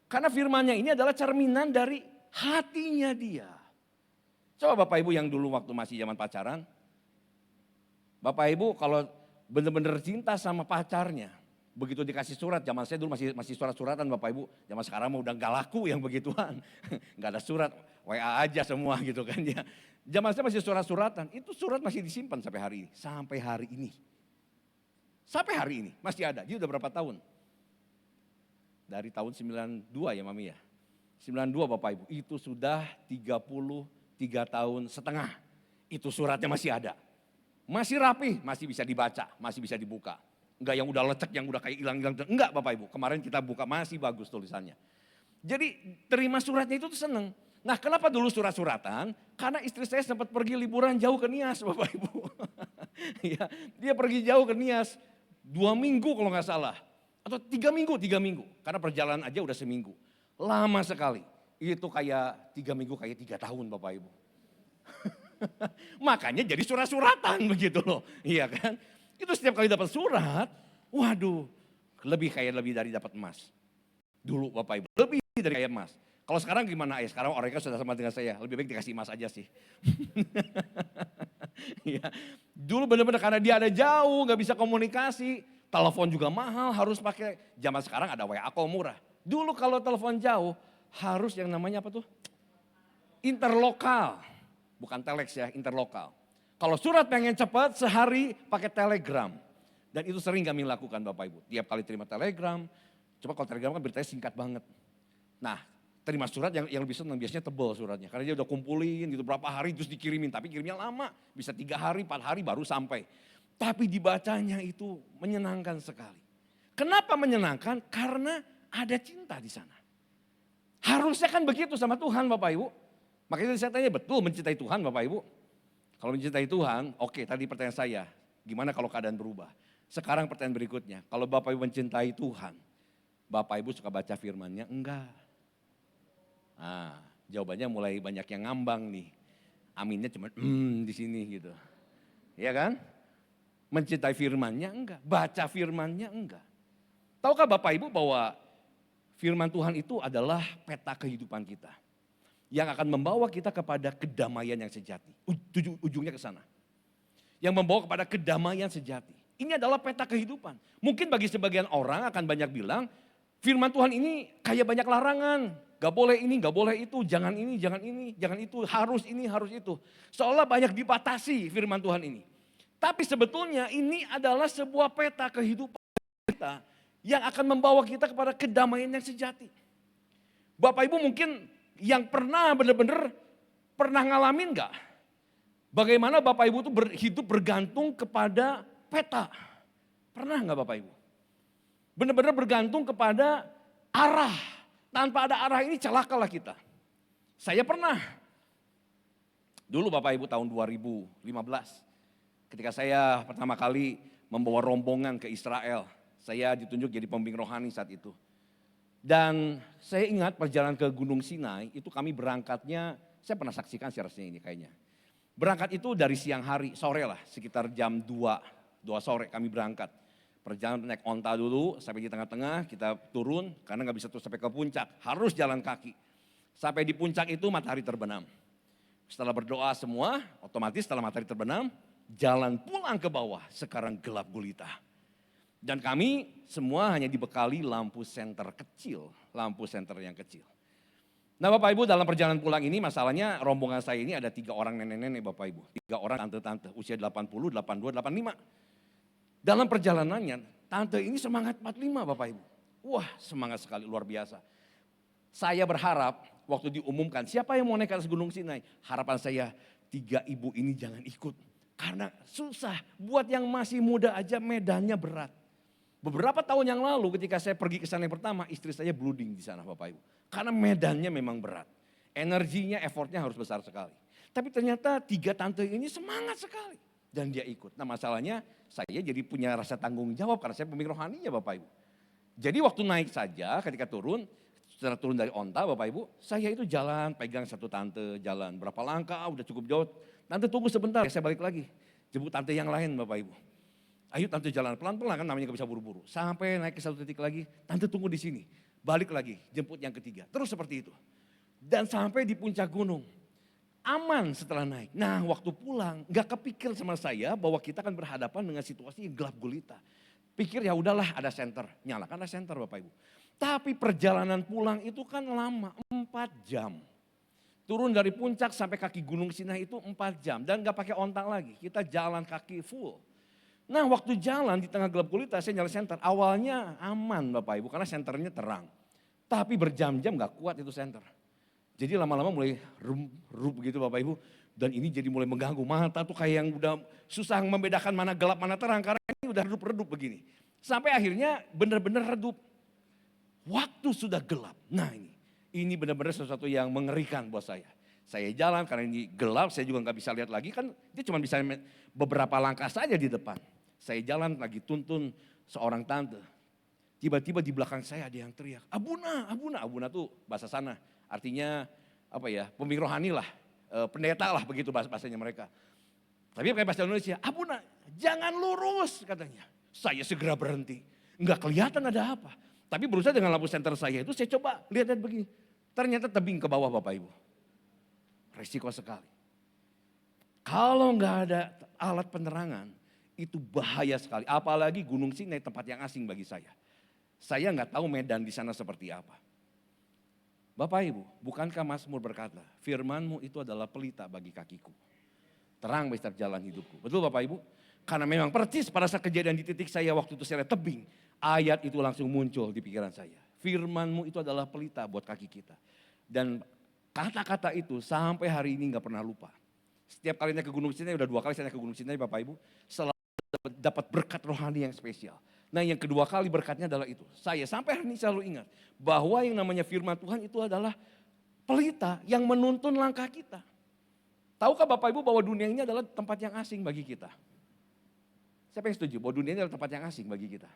Karena firman-Nya ini adalah cerminan dari hatinya dia. Coba Bapak Ibu yang dulu waktu masih zaman pacaran, Bapak Ibu kalau benar-benar cinta sama pacarnya, begitu dikasih surat, zaman saya dulu masih surat-suratan Bapak Ibu, zaman sekarang mah udah gak laku yang begituan, gak ada surat, WA aja semua gitu kan ya. Zaman saya masih surat-suratan, itu surat masih disimpan sampai hari ini, sampai hari ini. Sampai hari ini masih ada, jadi udah berapa tahun? Dari tahun 92 ya Mami ya, 92 Bapak Ibu, itu sudah 33 tahun setengah, itu suratnya masih ada. Masih rapi, masih bisa dibaca, masih bisa dibuka. Enggak yang udah lecek, yang udah kayak hilang-hilang. Enggak Bapak Ibu, kemarin kita buka masih bagus tulisannya. Jadi terima suratnya itu tuh seneng. Nah kenapa dulu surat-suratan? Karena istri saya sempat pergi liburan jauh ke Nias Bapak Ibu. Ya, dia pergi jauh ke Nias 2 minggu kalau nggak salah. Atau 3 minggu. Karena perjalanan aja udah seminggu. Lama sekali. Itu kayak 3 minggu kayak 3 tahun Bapak Ibu. Makanya jadi surat-suratan begitu loh. Iya kan? Itu setiap kali dapat surat, waduh, lebih dari dapat emas. Dulu Bapak Ibu, lebih dari kayak emas. Kalau sekarang gimana? Ya sekarang orangnya sudah sama dengan saya, lebih baik dikasih emas aja sih. Ya, dulu benar-benar karena dia ada jauh, nggak bisa komunikasi, telepon juga mahal, harus pakai. Zaman sekarang ada WA call murah. Dulu kalau telepon jauh harus yang namanya apa tuh? Interlokal, bukan telex ya, interlokal. Kalau surat pengen cepat sehari pakai telegram. Dan itu sering kami lakukan Bapak Ibu. Tiap kali terima telegram, coba kalau telegram kan beritanya singkat banget. Nah terima surat yang lebih senang biasanya tebal suratnya. Karena dia udah kumpulin gitu berapa hari terus dikirimin. Tapi kirimnya lama, bisa 3 hari, 4 hari baru sampai. Tapi dibacanya itu menyenangkan sekali. Kenapa menyenangkan? Karena ada cinta di sana. Harusnya kan begitu sama Tuhan Bapak Ibu. Makanya saya tanya betul mencintai Tuhan Bapak Ibu. Kalau mencintai Tuhan, oke tadi pertanyaan saya, gimana kalau keadaan berubah? Sekarang pertanyaan berikutnya, kalau Bapak Ibu mencintai Tuhan, Bapak Ibu suka baca firman-Nya? Enggak. Nah, jawabannya mulai banyak yang ngambang nih. Aminnya cuma di sini gitu. Iya kan? Mencintai firman-Nya enggak, baca firman-Nya enggak. Tahukah Bapak Ibu bahwa firman Tuhan itu adalah peta kehidupan kita. Yang akan membawa kita kepada kedamaian yang sejati. Ujungnya ke sana. Yang membawa kepada kedamaian sejati. Ini adalah peta kehidupan. Mungkin bagi sebagian orang akan banyak bilang, firman Tuhan ini kayak banyak larangan. Gak boleh ini, gak boleh itu, jangan ini, jangan itu, harus ini, harus itu. Seolah banyak dibatasi firman Tuhan ini. Tapi sebetulnya ini adalah sebuah peta kehidupan kita yang akan membawa kita kepada kedamaian yang sejati. Bapak Ibu mungkin yang pernah benar-benar pernah ngalamin gak? Bagaimana Bapak Ibu itu hidup bergantung kepada peta. Pernah gak Bapak Ibu? Benar-benar bergantung kepada arah. Tanpa ada arah ini celakalah kita. Saya pernah. Dulu Bapak Ibu tahun 2015. Ketika saya pertama kali membawa rombongan ke Israel. Saya ditunjuk jadi pembimbing rohani saat itu. Dan saya ingat perjalanan ke Gunung Sinai itu kami berangkatnya, saya pernah saksikan sih rasanya ini kayaknya. Berangkat itu dari siang hari, sore lah, sekitar jam 2 sore kami berangkat. Perjalanan naik onta dulu, sampai di tengah-tengah kita turun, karena gak bisa terus sampai ke puncak, harus jalan kaki. Sampai di puncak itu matahari terbenam. Setelah berdoa semua, otomatis setelah matahari terbenam, jalan pulang ke bawah, sekarang gelap gulita. Dan kami semua hanya dibekali lampu senter kecil, lampu senter yang kecil. Nah Bapak Ibu dalam perjalanan pulang ini masalahnya rombongan saya ini ada 3 orang nenek-nenek Bapak Ibu. 3 orang tante-tante usia 80, 82, 85. Dalam perjalanannya tante ini semangat 45 Bapak Ibu. Wah semangat sekali luar biasa. Saya berharap waktu diumumkan siapa yang mau naik ke atas Gunung Sinai. Harapan saya 3 ibu ini jangan ikut. Karena susah buat yang masih muda aja medannya berat. Beberapa tahun yang lalu ketika saya pergi ke sana yang pertama, istri saya blooding di sana Bapak Ibu. Karena medannya memang berat. Energinya, effortnya harus besar sekali. Tapi ternyata 3 tante ini semangat sekali. Dan dia ikut. Nah masalahnya saya jadi punya rasa tanggung jawab karena saya pemimpin rohaninya Bapak Ibu. Jadi waktu naik saja ketika turun, setelah turun dari onta Bapak Ibu, saya itu jalan pegang satu tante jalan. Berapa langkah udah cukup jauh. Tante tunggu sebentar, saya balik lagi. Jemput tante yang lain Bapak Ibu. Ayo tante jalan pelan-pelan kan namanya gak bisa buru-buru. Sampai naik ke satu titik lagi, tante tunggu di sini. Balik lagi, jemput yang ketiga. Terus seperti itu. Dan sampai di puncak gunung. aman setelah naik. Nah waktu pulang gak kepikir sama saya bahwa kita akan berhadapan dengan situasi yang gelap gulita. Pikir ya udahlah ada senter, nyalakanlah senter Bapak Ibu. Tapi perjalanan pulang itu kan lama, 4 jam. Turun dari puncak sampai kaki Gunung Sinai itu 4 jam dan gak pakai ontak lagi. Kita jalan kaki full. Nah waktu jalan di tengah gelap gulita saya nyalain senter. Awalnya aman Bapak Ibu karena senternya terang. Tapi berjam-jam gak kuat itu senter. Jadi lama-lama mulai rup gitu Bapak Ibu. Dan ini jadi mulai mengganggu. Mata tuh kayak yang udah susah membedakan mana gelap mana terang. Karena ini udah redup-redup begini. Sampai akhirnya benar-benar redup. Waktu sudah gelap. Nah ini benar-benar sesuatu yang mengerikan buat saya. Saya jalan karena ini gelap saya juga gak bisa lihat lagi. Kan dia cuma bisa beberapa langkah saja di depan. Saya jalan lagi tuntun seorang tante. Tiba-tiba di belakang saya ada yang teriak, Abuna, Abuna. Abuna tuh bahasa sana, artinya apa ya, pemimpin rohani lah, pendeta lah begitu bahasanya mereka. Tapi pakai bahasa Indonesia, Abuna jangan lurus katanya. Saya segera berhenti, enggak kelihatan ada apa. Tapi berusaha dengan lampu senter saya itu saya coba lihat begini. Ternyata tebing ke bawah Bapak Ibu. Resiko sekali. Kalau enggak ada alat penerangan, itu bahaya sekali. Apalagi Gunung Sinai tempat yang asing bagi saya. Saya nggak tahu medan di sana seperti apa. Bapak Ibu, bukankah Mazmur berkata, firman-Mu itu adalah pelita bagi kakiku. Terang bagi setiap jalan hidupku. Betul Bapak Ibu? Karena memang persis pada saat kejadian di titik saya waktu itu saya lihat tebing. Ayat itu langsung muncul di pikiran saya. Firman-Mu itu adalah pelita buat kaki kita. Dan kata-kata itu sampai hari ini nggak pernah lupa. Setiap kali naik ke Gunung Sinai, udah 2 kali saya naik ke Gunung Sinai Bapak Ibu. Selalu dapat berkat rohani yang spesial. Nah yang kedua kali berkatnya adalah itu. Saya sampai hari ini selalu ingat bahwa yang namanya firman Tuhan itu adalah pelita yang menuntun langkah kita. Tahukah Bapak Ibu bahwa dunia ini adalah tempat yang asing bagi kita? Siapa yang setuju bahwa dunia ini adalah tempat yang asing bagi kita?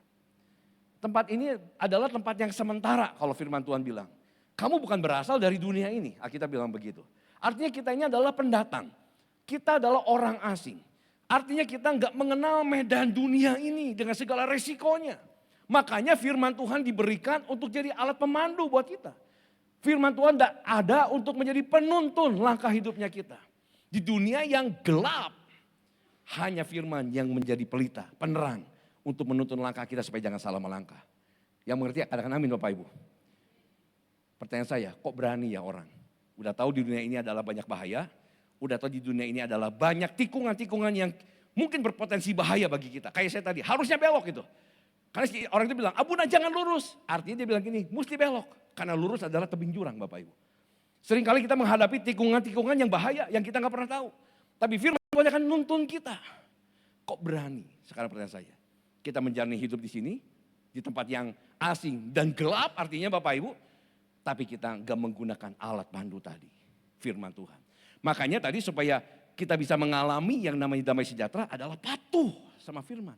Tempat ini adalah tempat yang sementara kalau firman Tuhan bilang. Kamu bukan berasal dari dunia ini, Alkitab bilang begitu. Artinya kita ini adalah pendatang. Kita adalah orang asing. Artinya kita nggak mengenal medan dunia ini dengan segala resikonya. Makanya firman Tuhan diberikan untuk jadi alat pemandu buat kita. Firman Tuhan tidak ada untuk menjadi penuntun langkah hidupnya kita. Di dunia yang gelap, hanya firman yang menjadi pelita, penerang untuk menuntun langkah kita supaya jangan salah melangkah. Yang mengerti katakan amin Bapak Ibu. Pertanyaan saya, kok berani ya orang? Udah tahu di dunia ini adalah banyak bahaya. Udah tahu di dunia ini adalah banyak tikungan-tikungan yang mungkin berpotensi bahaya bagi kita. Kayak saya tadi, harusnya belok gitu. Karena orang itu bilang, Abuna jangan lurus. Artinya dia bilang gini, mesti belok. Karena lurus adalah tebing jurang Bapak Ibu. Seringkali kita menghadapi tikungan-tikungan yang bahaya, yang kita gak pernah tahu. Tapi firman Tuhan akan nuntun kita. Kok berani? Sekarang pertanyaan saya. Kita menjalani hidup di sini, di tempat yang asing dan gelap artinya Bapak Ibu. Tapi kita gak menggunakan alat pandu tadi, firman Tuhan. Makanya tadi supaya kita bisa mengalami yang namanya damai sejahtera adalah patuh sama firman.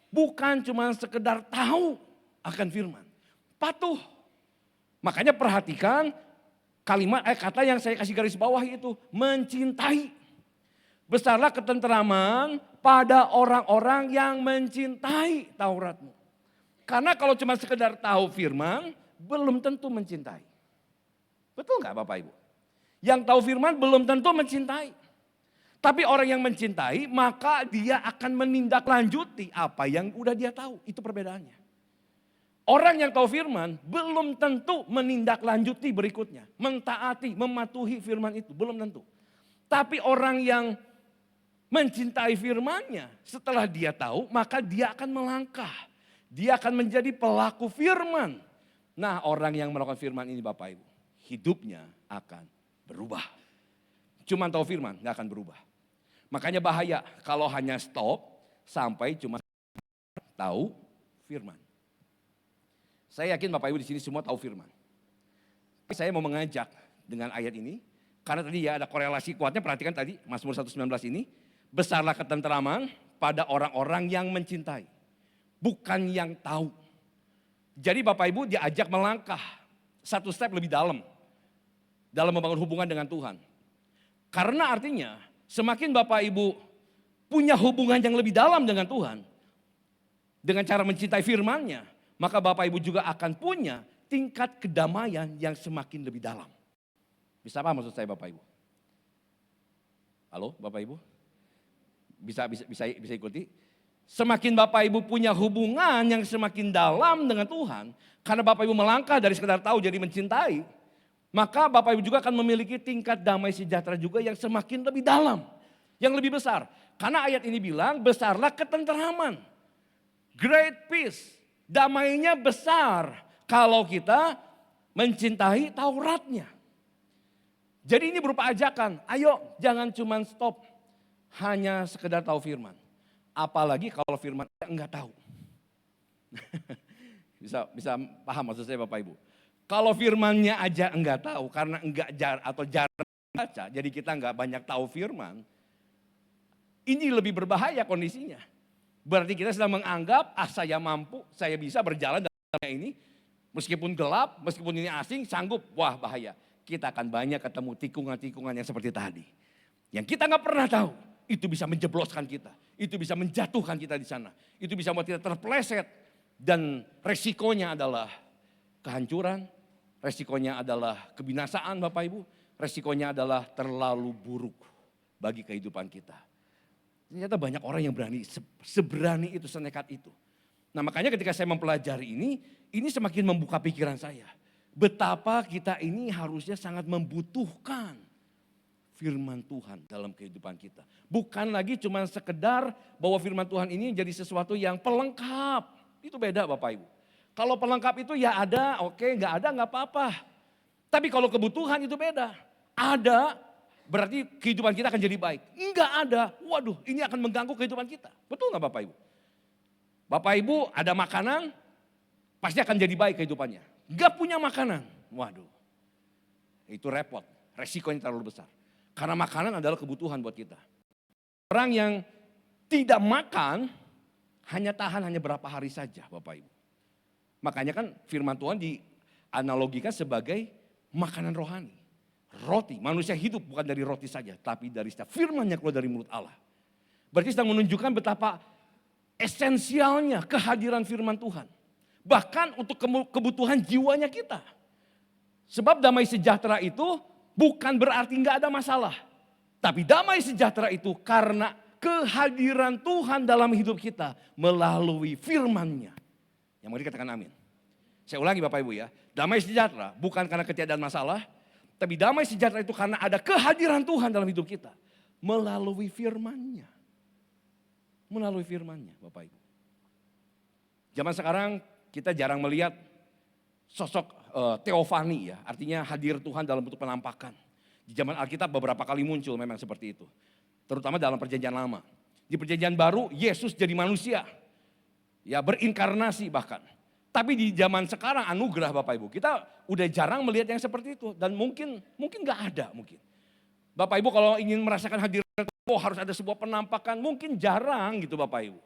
Bukan cuma sekedar tahu akan firman. Patuh. Makanya perhatikan kata yang saya kasih garis bawah itu. Mencintai. Besarlah ketenteraman pada orang-orang yang mencintai Tauratmu. Karena kalau cuma sekedar tahu firman belum tentu mencintai. Betul nggak Bapak Ibu? Yang tahu firman belum tentu mencintai. Tapi orang yang mencintai maka dia akan menindaklanjuti apa yang udah dia tahu. Itu perbedaannya. Orang yang tahu firman belum tentu menindaklanjuti berikutnya. Mentaati, mematuhi firman itu. Belum tentu. Tapi orang yang mencintai firmannya setelah dia tahu maka dia akan melangkah. Dia akan menjadi pelaku firman. Nah orang yang melakukan firman ini Bapak Ibu. Hidupnya akan berubah. Cuma tahu firman, gak akan berubah. Makanya bahaya kalau hanya stop sampai cuma tahu firman. Saya yakin Bapak Ibu di sini semua tahu firman. Saya mau mengajak dengan ayat ini, karena tadi ya ada korelasi kuatnya, perhatikan tadi Mazmur 119 ini. Besarlah ketenteraman pada orang-orang yang mencintai, bukan yang tahu. Jadi Bapak Ibu diajak melangkah satu step lebih dalam membangun hubungan dengan Tuhan. Karena artinya semakin Bapak Ibu punya hubungan yang lebih dalam dengan Tuhan, dengan cara mencintai firman-Nya, maka Bapak Ibu juga akan punya tingkat kedamaian yang semakin lebih dalam. Bisa apa maksud saya Bapak Ibu? Halo Bapak Ibu? Bisa ikuti? Semakin Bapak Ibu punya hubungan yang semakin dalam dengan Tuhan, karena Bapak Ibu melangkah dari sekedar tahu jadi mencintai, maka Bapak Ibu juga akan memiliki tingkat damai sejahtera juga yang semakin lebih dalam, yang lebih besar. Karena ayat ini bilang, besarlah ketenteraman. Great peace, damainya besar kalau kita mencintai Tauratnya. Jadi ini berupa ajakan, ayo jangan cuma stop hanya sekedar tahu firman. Apalagi kalau firman enggak tahu. bisa paham maksud saya Bapak Ibu. Kalau firmannya aja enggak tahu karena enggak jarang baca, jadi kita enggak banyak tahu firman. Ini lebih berbahaya kondisinya. Berarti kita sedang menganggap, saya mampu, saya bisa berjalan dalam ini. Meskipun gelap, meskipun ini asing, sanggup, wah bahaya. Kita akan banyak ketemu tikungan-tikungan yang seperti tadi. Yang kita nggak pernah tahu, itu bisa menjebloskan kita. Itu bisa menjatuhkan kita di sana. Itu bisa membuat kita terpeleset. Dan resikonya adalah kehancuran, resikonya adalah kebinasaan Bapak Ibu. Resikonya adalah terlalu buruk bagi kehidupan kita. Ternyata banyak orang yang berani, seberani itu, senekat itu. Nah makanya ketika saya mempelajari ini semakin membuka pikiran saya. Betapa kita ini harusnya sangat membutuhkan firman Tuhan dalam kehidupan kita. Bukan lagi cuma sekedar bahwa firman Tuhan ini jadi sesuatu yang pelengkap. Itu beda Bapak Ibu. Kalau pelengkap itu ya ada, oke, nggak ada nggak apa-apa. Tapi kalau kebutuhan itu beda. Ada, berarti kehidupan kita akan jadi baik. Enggak ada, waduh ini akan mengganggu kehidupan kita. Betul nggak Bapak Ibu? Bapak Ibu ada makanan, pasti akan jadi baik kehidupannya. Enggak punya makanan, waduh itu repot, resikonya terlalu besar. Karena makanan adalah kebutuhan buat kita. Orang yang tidak makan, hanya tahan berapa hari saja Bapak Ibu. Makanya kan firman Tuhan dianalogikan sebagai makanan rohani. Roti, manusia hidup bukan dari roti saja, tapi dari setiap firman yang keluar dari mulut Allah. Berarti sedang menunjukkan betapa esensialnya kehadiran firman Tuhan. Bahkan untuk kebutuhan jiwanya kita. Sebab damai sejahtera itu bukan berarti nggak ada masalah. Tapi damai sejahtera itu karena kehadiran Tuhan dalam hidup kita melalui firman-Nya. Yang mau dikatakan amin. Saya ulangi Bapak Ibu ya, damai sejahtera bukan karena ketiadaan masalah, tapi damai sejahtera itu karena ada kehadiran Tuhan dalam hidup kita. Melalui firman-Nya. Melalui firman-Nya Bapak Ibu. Zaman sekarang kita jarang melihat sosok teofani ya. Artinya hadir Tuhan dalam bentuk penampakan. Di zaman Alkitab beberapa kali muncul memang seperti itu. Terutama dalam perjanjian lama. Di perjanjian baru Yesus jadi manusia. Ya berinkarnasi bahkan. Tapi di zaman sekarang anugerah Bapak Ibu. Kita udah jarang melihat yang seperti itu. Dan mungkin gak ada mungkin. Bapak Ibu kalau ingin merasakan hadirat harus ada sebuah penampakan. Mungkin jarang gitu Bapak Ibu.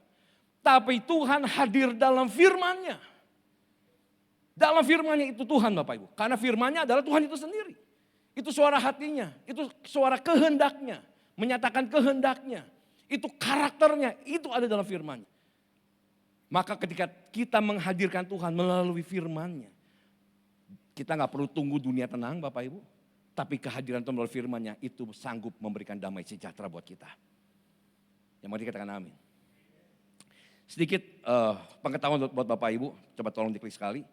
Tapi Tuhan hadir dalam firman-Nya. Dalam firman-Nya itu Tuhan Bapak Ibu. Karena firman-Nya adalah Tuhan itu sendiri. Itu suara hatinya. Itu suara kehendaknya. Menyatakan kehendaknya. Itu karakternya. Itu ada dalam firman-Nya. Maka ketika kita menghadirkan Tuhan melalui firman-Nya. Kita gak perlu tunggu dunia tenang Bapak Ibu. Tapi kehadiran Tuhan melalui firman-Nya itu sanggup memberikan damai sejahtera buat kita. Yang mau dikatakan amin. Sedikit pengetahuan buat Bapak Ibu. Coba tolong diklik sekali.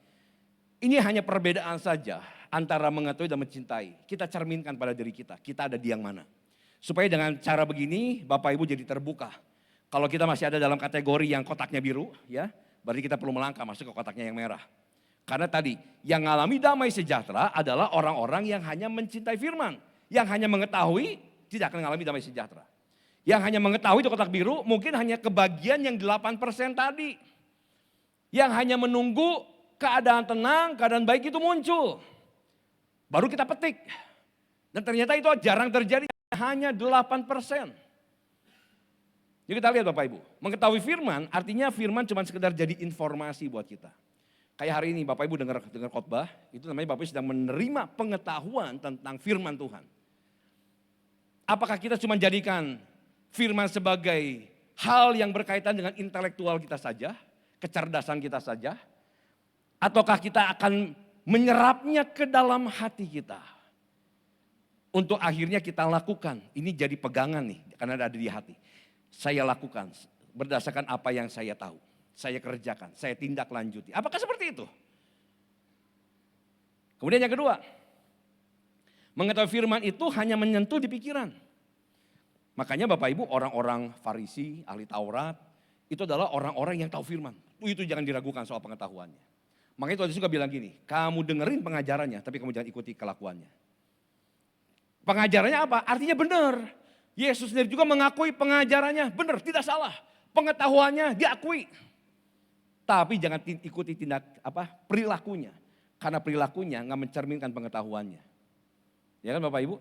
Ini hanya perbedaan saja antara mengetahui dan mencintai. Kita cerminkan pada diri kita. Kita ada di yang mana. Supaya dengan cara begini Bapak Ibu jadi terbuka. Kalau kita masih ada dalam kategori yang kotaknya biru, ya, berarti kita perlu melangkah masuk ke kotaknya yang merah. Karena tadi yang mengalami damai sejahtera adalah orang-orang yang hanya mencintai firman. Yang hanya mengetahui tidak akan mengalami damai sejahtera. Yang hanya mengetahui di kotak biru mungkin hanya kebagian yang 8% tadi. Yang hanya menunggu keadaan tenang, keadaan baik itu muncul. Baru kita petik. Dan ternyata itu jarang terjadi, hanya 8%. Jadi kita lihat Bapak Ibu, mengetahui firman artinya firman cuma sekedar jadi informasi buat kita. Kayak hari ini Bapak Ibu dengar khotbah, itu namanya Bapak Ibu sedang menerima pengetahuan tentang firman Tuhan. Apakah kita cuma jadikan firman sebagai hal yang berkaitan dengan intelektual kita saja, kecerdasan kita saja, ataukah kita akan menyerapnya ke dalam hati kita? untuk akhirnya kita lakukan. Ini jadi pegangan nih, karena ada di hati. Saya lakukan berdasarkan apa yang saya tahu. Saya kerjakan, saya tindak lanjuti. Apakah seperti itu? Kemudian yang kedua, mengetahui firman itu hanya menyentuh di pikiran. Makanya Bapak Ibu, orang-orang Farisi, ahli Taurat, itu adalah orang-orang yang tahu firman. Itu jangan diragukan soal pengetahuannya. Makanya Tuhan Yesus juga bilang gini, kamu dengerin pengajarannya, tapi kamu jangan ikuti kelakuannya. Pengajarannya apa? Artinya benar. Yesus sendiri juga mengakui pengajarannya benar, tidak salah. Pengetahuannya diakui. Tapi jangan ikuti perilakunya. Karena perilakunya nggak mencerminkan pengetahuannya. Ya kan Bapak Ibu?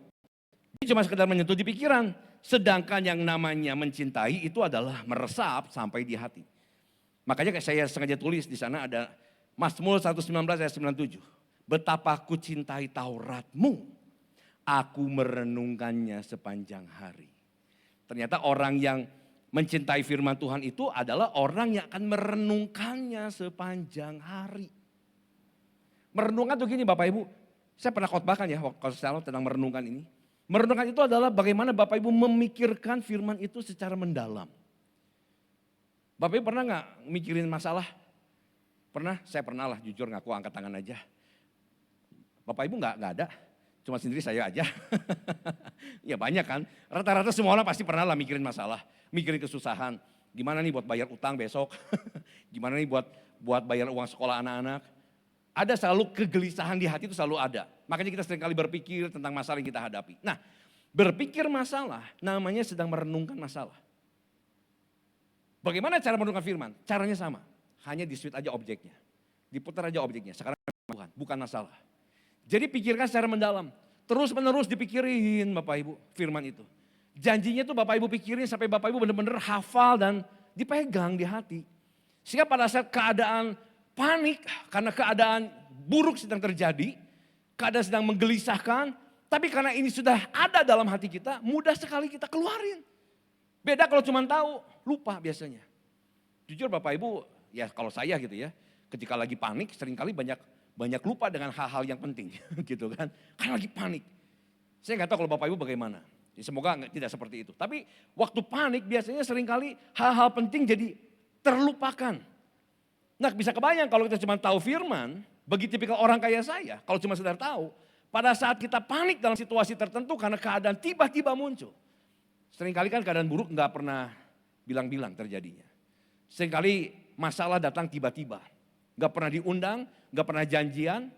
Ini cuma sekedar menyentuh di pikiran. Sedangkan yang namanya mencintai itu adalah meresap sampai di hati. Makanya saya sengaja tulis di sana ada Mazmur 119 ayat 97. Betapa ku cintai Tauratmu, aku merenungkannya sepanjang hari. Ternyata orang yang mencintai firman Tuhan itu adalah orang yang akan merenungkannya sepanjang hari. Merenungkan tuh gini Bapak Ibu, saya pernah khotbahkan ya kalau saya tentang merenungkan ini. Merenungkan itu adalah bagaimana Bapak Ibu memikirkan firman itu secara mendalam. Bapak Ibu pernah gak mikirin masalah? Pernah? Saya pernah lah, jujur ngaku angkat tangan aja. Bapak Ibu gak ada, cuma sendiri saya aja. Ya banyak kan, rata-rata semua orang pasti pernah lah mikirin masalah. Mikirin kesusahan, gimana nih buat bayar utang besok. Gimana nih buat bayar uang sekolah anak-anak. Ada selalu kegelisahan di hati itu selalu ada. Makanya kita seringkali berpikir tentang masalah yang kita hadapi. Nah, berpikir masalah namanya sedang merenungkan masalah. Bagaimana cara merenungkan firman? Caranya sama. Hanya di-switch aja objeknya. Diputar aja objeknya. Sekarang Tuhan, bukan masalah. Jadi pikirkan secara mendalam. Terus menerus dipikirin Bapak Ibu firman itu. Janjinya tuh Bapak Ibu pikirin sampai Bapak Ibu benar-benar hafal dan dipegang di hati. Sehingga pada saat keadaan panik karena keadaan buruk sedang terjadi, keadaan sedang menggelisahkan, tapi karena ini sudah ada dalam hati kita, mudah sekali kita keluarin. Beda kalau cuma tahu, lupa biasanya. Jujur Bapak Ibu, ya kalau saya gitu ya, ketika lagi panik seringkali banyak lupa dengan hal-hal yang penting gitu kan. Karena lagi panik. Saya nggak tahu kalau Bapak Ibu bagaimana. Ya, semoga tidak seperti itu. Tapi waktu panik biasanya seringkali hal-hal penting jadi terlupakan. Nah bisa kebayang kalau kita cuma tahu firman, bagi tipikal orang kayak saya, kalau cuma sekedar tahu, pada saat kita panik dalam situasi tertentu karena keadaan tiba-tiba muncul. Seringkali kan keadaan buruk nggak pernah bilang-bilang terjadinya. Seringkali masalah datang tiba-tiba. Nggak pernah diundang, nggak pernah janjian,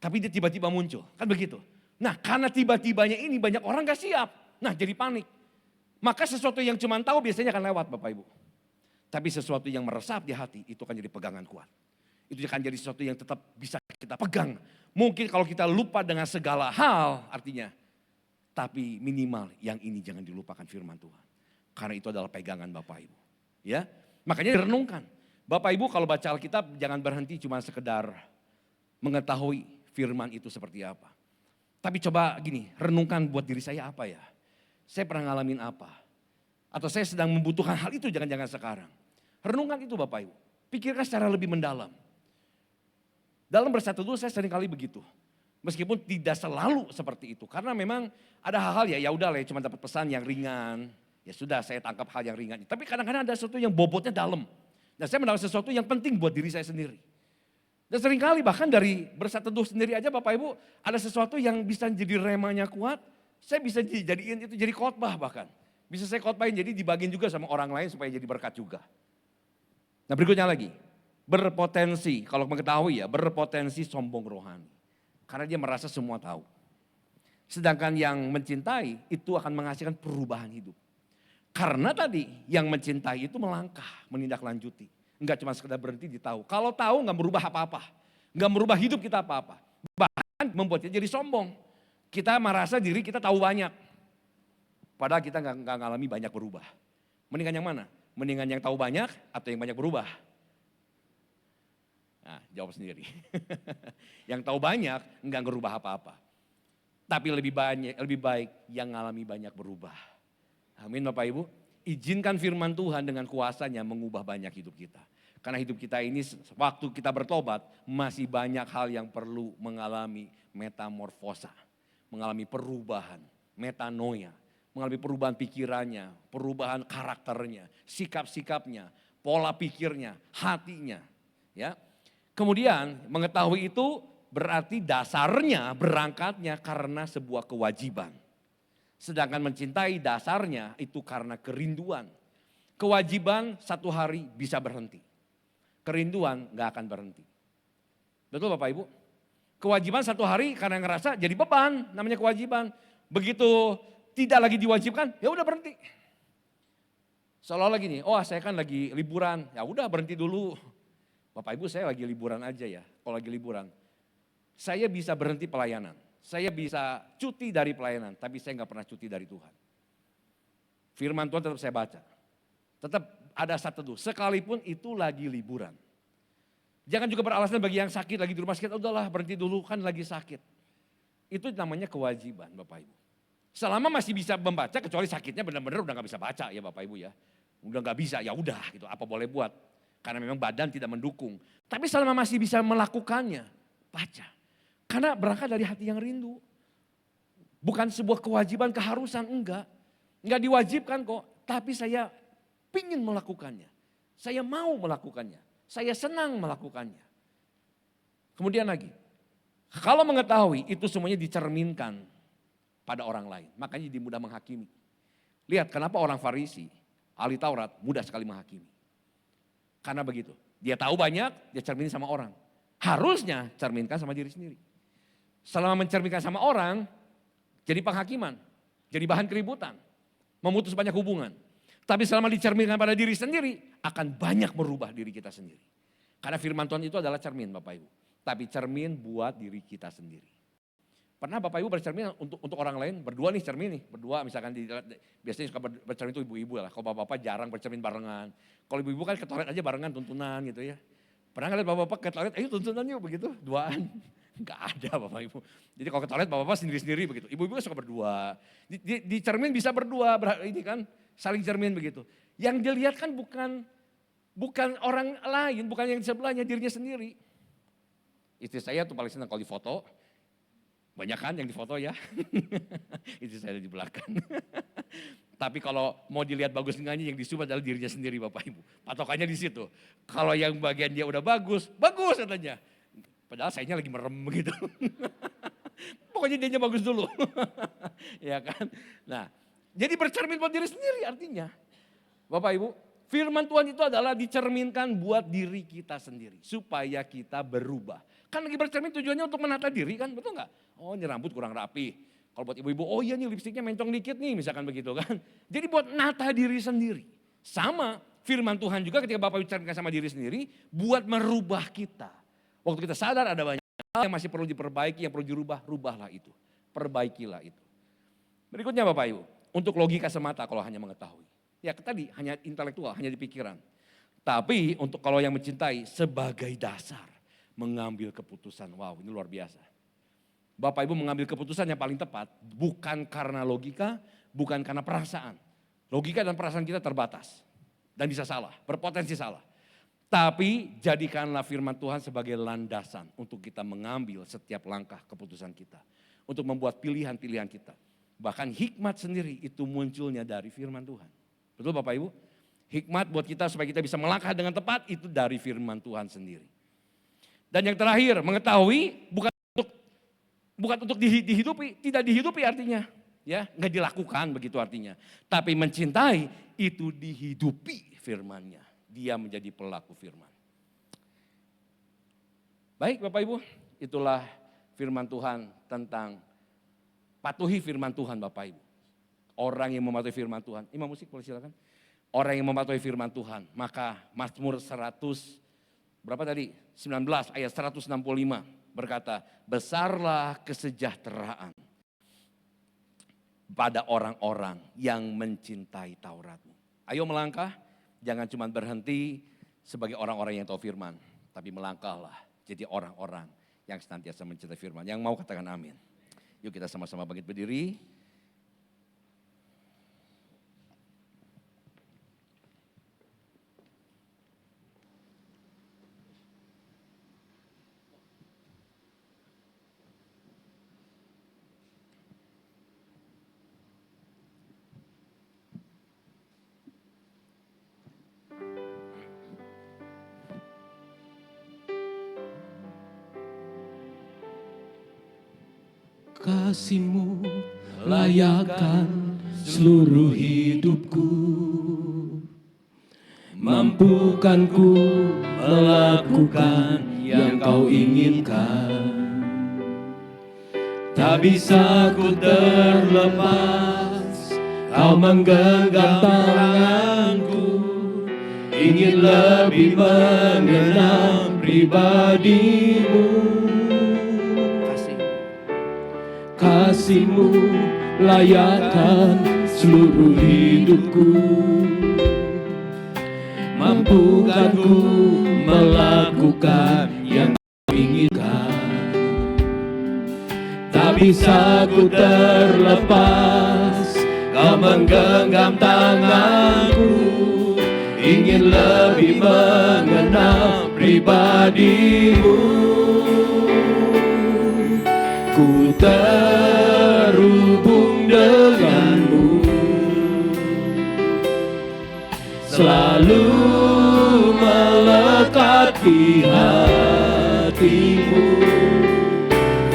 tapi dia tiba-tiba muncul. Kan begitu. Nah karena tiba-tibanya ini banyak orang gak siap. Nah jadi panik. Maka sesuatu yang cuma tahu biasanya akan lewat Bapak Ibu. Tapi sesuatu yang meresap di hati itu akan jadi pegangan kuat. Itu akan jadi sesuatu yang tetap bisa kita pegang. Mungkin kalau kita lupa dengan segala hal artinya. Tapi minimal yang ini jangan dilupakan firman Tuhan. Karena itu adalah pegangan Bapak Ibu. Ya, makanya direnungkan. Bapak Ibu kalau baca Alkitab jangan berhenti cuma sekedar mengetahui firman itu seperti apa. Tapi coba gini, renungkan buat diri saya apa ya. Saya pernah ngalamin apa. Atau saya sedang membutuhkan hal itu jangan-jangan sekarang. Renungkan itu Bapak Ibu. Pikirkan secara lebih mendalam. Dalam bersatu dulu saya sering kali begitu. Meskipun tidak selalu seperti itu. Karena memang ada hal-hal ya udah lah cuma dapat pesan yang ringan. Ya sudah saya tangkap hal yang ringan. Tapi kadang-kadang ada sesuatu yang bobotnya dalam. Dan saya mendapat sesuatu yang penting buat diri saya sendiri. Dan seringkali bahkan dari bersatu teduh sendiri aja Bapak Ibu. Ada sesuatu yang bisa jadi remanya kuat. Saya bisa jadiin itu jadi khotbah bahkan. Bisa saya khotbahin jadi dibagiin juga sama orang lain supaya jadi berkat juga. Nah berikutnya lagi. Berpotensi, kalau mengetahui ya berpotensi sombong rohani. Karena dia merasa semua tahu. Sedangkan yang mencintai itu akan menghasilkan perubahan hidup. Karena tadi yang mencintai itu melangkah, menindaklanjuti. Enggak cuma sekedar berhenti di tahu. Kalau tahu enggak merubah apa-apa. Enggak merubah hidup kita apa-apa. Bahkan membuatnya jadi sombong. Kita merasa diri kita tahu banyak. Padahal kita enggak ngalami banyak berubah. Mendingan yang mana? Mendingan yang tahu banyak atau yang banyak berubah? Nah, jawab sendiri. Yang tahu banyak enggak ngerubah apa-apa. Tapi lebih baik yang ngalami banyak berubah. Amin Bapak Ibu. Izinkan firman Tuhan dengan kuasanya mengubah banyak hidup kita. Karena hidup kita ini waktu kita bertobat masih banyak hal yang perlu mengalami metamorfosa. mengalami perubahan, metanoia, mengalami perubahan pikirannya, perubahan karakternya, sikap-sikapnya, pola pikirnya, hatinya. Ya. Kemudian mengetahui itu berarti dasarnya berangkatnya karena sebuah kewajiban. Sedangkan mencintai dasarnya itu karena kerinduan. Kewajiban satu hari bisa berhenti. Kerinduan gak akan berhenti. Betul Bapak Ibu? Kewajiban satu hari karena ngerasa jadi beban, namanya kewajiban. Begitu tidak lagi diwajibkan, ya udah berhenti. Seolah-olah gini, oh saya kan lagi liburan, ya udah berhenti dulu. Bapak Ibu saya lagi liburan aja ya, kalau lagi liburan. Saya bisa berhenti pelayanan. Saya bisa cuti dari pelayanan, tapi saya nggak pernah cuti dari Tuhan. Firman Tuhan tetap saya baca. Tetap ada saat teduh, sekalipun itu lagi liburan. Jangan juga beralasan bagi yang sakit, lagi di rumah sakit, udahlah berhenti dulu kan lagi sakit. Itu namanya kewajiban Bapak Ibu. Selama masih bisa membaca, kecuali sakitnya benar-benar udah nggak bisa baca ya Bapak Ibu ya. Udah nggak bisa, ya udah gitu, apa boleh buat. Karena memang badan tidak mendukung. Tapi selama masih bisa melakukannya, baca. Karena berangkat dari hati yang rindu. Bukan sebuah kewajiban, keharusan, enggak. Enggak diwajibkan kok, tapi saya pingin melakukannya. Saya mau melakukannya. Saya senang melakukannya. Kemudian lagi, kalau mengetahui itu semuanya dicerminkan pada orang lain. Makanya jadi mudah menghakimi. Lihat kenapa orang Farisi, ahli Taurat mudah sekali menghakimi. Karena begitu, dia tahu banyak, dia cermin sama orang. Harusnya cerminkan sama diri sendiri. Selama mencerminkan sama orang, jadi penghakiman, jadi bahan keributan, memutus banyak hubungan. Tapi selama dicerminkan pada diri sendiri, akan banyak merubah diri kita sendiri. Karena firman Tuhan itu adalah cermin Bapak Ibu. Tapi cermin buat diri kita sendiri. Pernah Bapak Ibu bercermin untuk orang lain, berdua nih cermin nih, berdua misalkan biasanya suka bercermin itu ibu-ibu lah. Kalau bapak-bapak jarang bercermin barengan. Kalau ibu-ibu kan ke toilet aja barengan tuntunan gitu ya. Pernah ngeliat bapak-bapak ke toilet, ayo tuntunan yuk begitu, duaan. Enggak ada Bapak Ibu. Jadi kalau ke toilet Bapak-bapak sendiri-sendiri begitu. Ibu-ibu suka berdua. Di cermin bisa berdua, ini kan saling cermin begitu. Yang dilihat kan bukan orang lain, bukan yang di sebelahnya, dirinya sendiri. Istri saya tuh paling senang kalau difoto. Banyak kan yang difoto ya. Istri saya di belakang. Tapi kalau mau dilihat bagus enggaknya yang disuruh adalah dirinya sendiri Bapak Ibu. Patokannya di situ. Kalau yang bagian dia udah bagus, bagus katanya. Padahal sayanya lagi merem begitu. Pokoknya dianya bagus dulu. Ya kan. Nah, jadi bercermin buat diri sendiri artinya. Bapak Ibu, firman Tuhan itu adalah dicerminkan buat diri kita sendiri. Supaya kita berubah. Kan lagi bercermin tujuannya untuk menata diri kan, betul nggak? Oh ini rambut kurang rapi. Kalau buat ibu-ibu, oh iya nih lipstiknya mencong dikit nih misalkan begitu kan. Jadi buat nata diri sendiri. Sama firman Tuhan juga ketika Bapak bicara sama diri sendiri, buat merubah kita. Waktu kita sadar ada banyak hal yang masih perlu diperbaiki, yang perlu dirubah, rubahlah itu. Perbaikilah itu. Berikutnya Bapak Ibu, untuk logika semata kalau hanya mengetahui. Ya tadi hanya intelektual, hanya di pikiran. Tapi untuk kalau yang mencintai sebagai dasar mengambil keputusan. Wow ini luar biasa. Bapak Ibu mengambil keputusan yang paling tepat bukan karena logika, bukan karena perasaan. Logika dan perasaan kita terbatas dan bisa salah, berpotensi salah. Tapi jadikanlah firman Tuhan sebagai landasan untuk kita mengambil setiap langkah keputusan kita. Untuk membuat pilihan-pilihan kita. Bahkan hikmat sendiri itu munculnya dari firman Tuhan. Betul Bapak Ibu? Hikmat buat kita supaya kita bisa melangkah dengan tepat itu dari firman Tuhan sendiri. Dan yang terakhir mengetahui bukan untuk dihidupi, tidak dihidupi artinya. Ya, nggak dilakukan begitu artinya. Tapi mencintai itu dihidupi firman-Nya. Dia menjadi pelaku firman. Baik Bapak Ibu, itulah firman Tuhan tentang patuhi firman Tuhan Bapak Ibu. Orang yang mematuhi firman Tuhan. Imam musik boleh silakan. Orang yang mematuhi firman Tuhan. Maka Mazmur 100, berapa tadi? 19 ayat 165 berkata, besarlah kesejahteraan pada orang-orang yang mencintai Taurat-Mu. Ayo melangkah, jangan cuma berhenti sebagai orang-orang yang tahu firman. Tapi melangkahlah jadi orang-orang yang senantiasa mencintai firman. Yang mau katakan amin. Yuk kita sama-sama bangkit berdiri. Kasih-Mu layakkan seluruh hidupku. Mampukan ku melakukan yang Kau inginkan. Tak bisa ku terlepas, Kau menggenggam tanganku. Ingin lebih mengenal pribadi-Mu. Kasih-Mu layakkan seluruh hidupku. Mampukan ku melakukan yang Kau inginkan. Tak bisa ku terlepas, Kau menggenggam tanganku. Ingin lebih mengenal pribadi-Mu. Ku terhubung dengan-Mu, selalu melekat di hati-Mu.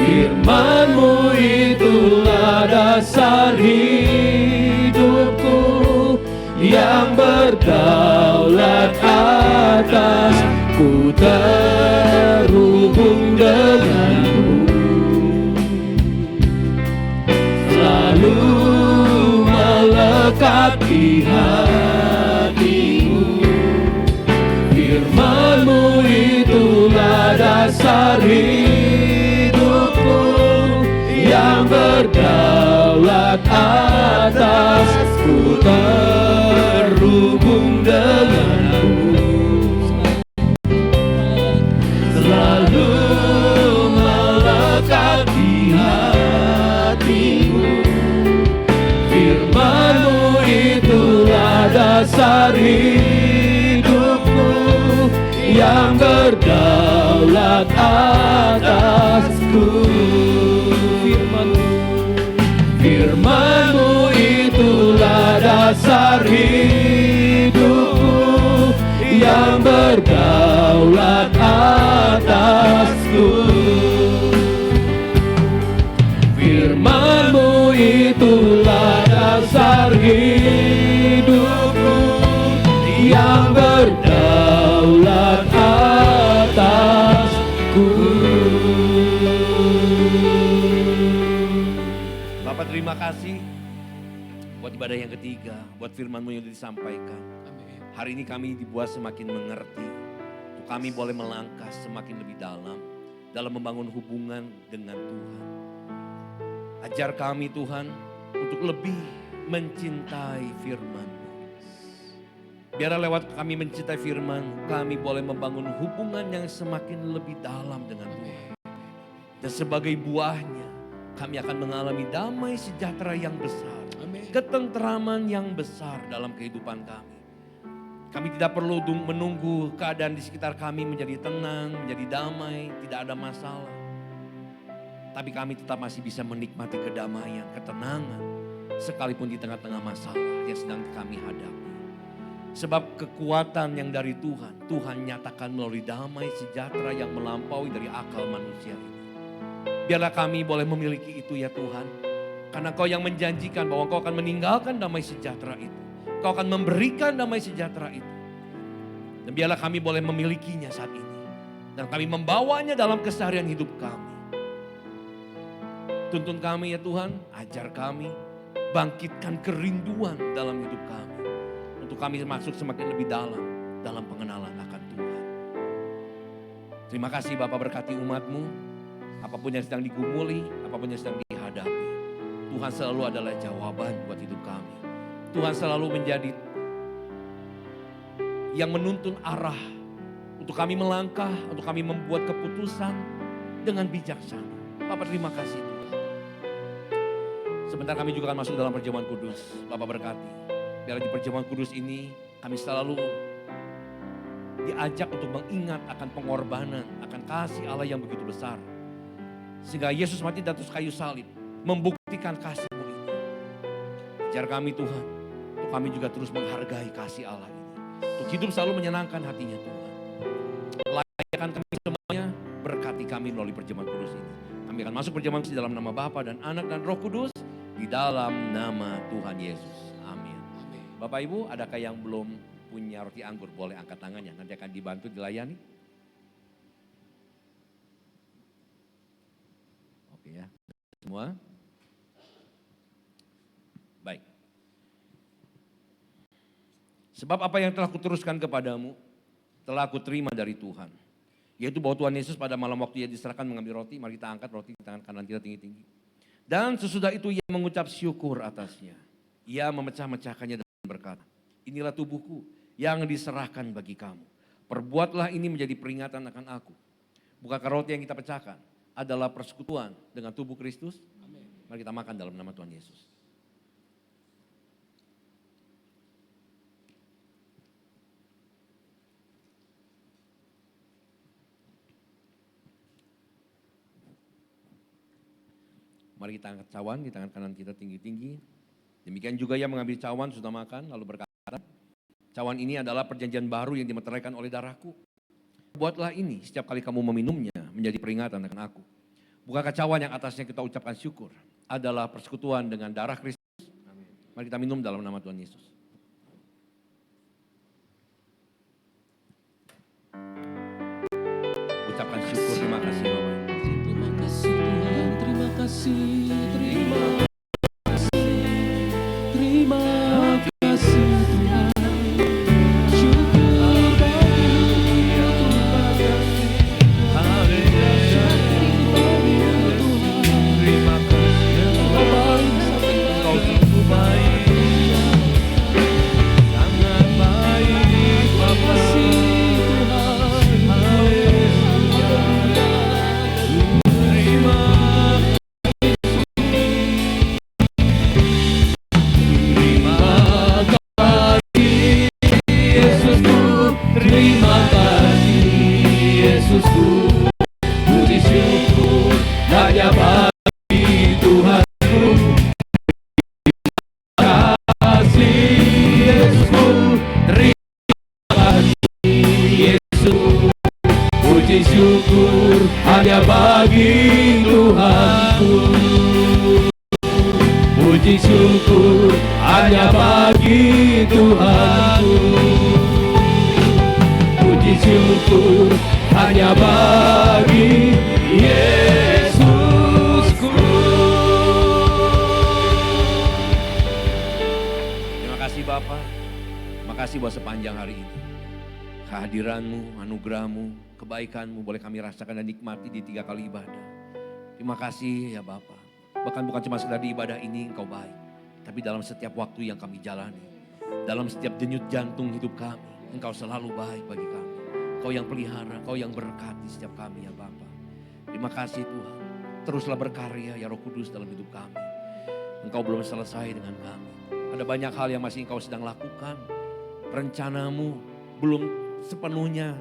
Firman-Mu itulah dasar hidupku, yang berdaulat atas. Ku terhubung dengan-Mu, selalu melekat di hati-Mu. Firman-Mu itulah dasar hidupku, yang berdaulat atas. Ku terhubung dengan-Mu, selalu melekat di hati-Mu. Firman-Mu itulah dasar hidupku, yang berdaulat atasku. Firman-Mu itulah dasar hidupku, yang berdaulat atasku. Firman-Mu itulah dasar hidupku, yang berdaulat atasku. Bapak terima kasih buat ibadah yang ketiga, buat firman-Mu yang disampaikan. Hari ini kami dibuat semakin mengerti, untuk kami boleh melangkah semakin lebih dalam membangun hubungan dengan Tuhan. Ajar kami Tuhan untuk lebih mencintai firman-Mu. Biarlah lewat kami mencintai firman, kami boleh membangun hubungan yang semakin lebih dalam dengan Tuhan. Dan sebagai buahnya, kami akan mengalami damai sejahtera yang besar. Ketentraman yang besar dalam kehidupan kami. Kami tidak perlu menunggu keadaan di sekitar kami menjadi tenang, menjadi damai, tidak ada masalah. Tapi kami tetap masih bisa menikmati kedamaian, ketenangan, sekalipun di tengah-tengah masalah yang sedang kami hadapi. Sebab kekuatan yang dari Tuhan, Tuhan nyatakan melalui damai sejahtera yang melampaui dari akal manusia ini. Biarlah kami boleh memiliki itu ya Tuhan. Karena Kau yang menjanjikan bahwa Kau akan meninggalkan damai sejahtera itu. Kau akan memberikan damai sejahtera itu. Dan biarlah kami boleh memilikinya saat ini. Dan kami membawanya dalam keseharian hidup kami. Tuntun kami ya Tuhan, ajar kami, bangkitkan kerinduan dalam hidup kami. Untuk kami masuk semakin lebih dalam pengenalan akan Tuhan. Terima kasih Bapak, berkati umat-Mu. Apapun yang sedang digumuli, apapun yang sedang dihadapi. Tuhan selalu adalah jawaban buat hidup kami. Tuhan selalu menjadi yang menuntun arah untuk kami melangkah, untuk kami membuat keputusan dengan bijaksana. Bapak terima kasih Tuhan. Sebentar kami juga akan masuk dalam perjamuan kudus. Bapak berkati. Biar di perjamuan kudus ini kami selalu diajak untuk mengingat akan pengorbanan, akan kasih Allah yang begitu besar. Sehingga Yesus mati di atas kayu salib membuktikan kasih-Mu ini. Ajar kami Tuhan, untuk kami juga terus menghargai kasih Allah ini. Untuk hidup selalu menyenangkan hatinya Tuhan. Layakkan kami semuanya, berkati kami melalui perjamuan kudus ini. Kami akan masuk perjamuan di dalam nama Bapa dan Anak dan Roh Kudus, di dalam nama Tuhan Yesus. Amin. Bapak Ibu, adakah yang belum punya roti anggur? Boleh angkat tangannya, nanti akan dibantu dilayani. Oke ya, semua. Baik. Sebab apa yang telah kuteruskan kepadamu, telah aku terima dari Tuhan. Yaitu bahwa Tuhan Yesus pada malam waktu ia diserahkan mengambil roti, mari kita angkat roti di tangan kanan kita tinggi-tinggi. Dan sesudah itu ia mengucap syukur atasnya. Ia memecah-mecahkannya dan berkata, inilah tubuhku yang diserahkan bagi kamu. Perbuatlah ini menjadi peringatan akan aku. Bukankah roti yang kita pecahkan adalah persekutuan dengan tubuh Kristus? Amin. Mari kita makan dalam nama Tuhan Yesus. Mari kita angkat cawan di tangan kanan kita tinggi-tinggi. Demikian juga ia mengambil cawan sudah makan lalu berkata, cawan ini adalah perjanjian baru yang dimeteraikan oleh darahku. Buatlah ini setiap kali kamu meminumnya menjadi peringatan akan aku. Bukankah cawan yang atasnya kita ucapkan syukur adalah persekutuan dengan darah Kristus? Mari kita minum dalam nama Tuhan Yesus. Ucapkan syukur, terima kasih Bapak. Terima kasih Tuhan, terima kasih, terima kasih, terima kasih Tuhan. Syukur bagi Tuhan. Terima kasih Engkau baik sampai Engkau sungguh baik, sangat baik Bapa. Terima kasih Yesusku, puji syukur hanya bagi Tuhanku. Terima kasih Yesusku, terima kasih Yesus, puji syukur hanya bagi Tuhanku. Puji syukur hanya bagi Tuhanku. Puji syukur hanya bagi Yesusku. Terima kasih Bapa, terima kasih buat sepanjang hari ini. Kehadiran-Mu, anugerah-Mu, kebaikan-Mu boleh kami rasakan dan nikmati di 3 kali ibadah. Terima kasih ya Bapa. Bahkan bukan cuma sekedar di ibadah ini Engkau baik, tapi dalam setiap waktu yang kami jalani, dalam setiap denyut jantung hidup kami, Engkau selalu baik bagi kami. Kau yang pelihara, Kau yang berkati setiap kami ya Bapa. Terima kasih Tuhan. Teruslah berkarya ya Roh Kudus dalam hidup kami. Engkau belum selesai dengan kami. Ada banyak hal yang masih Engkau sedang lakukan. Rencana-Mu belum sepenuhnya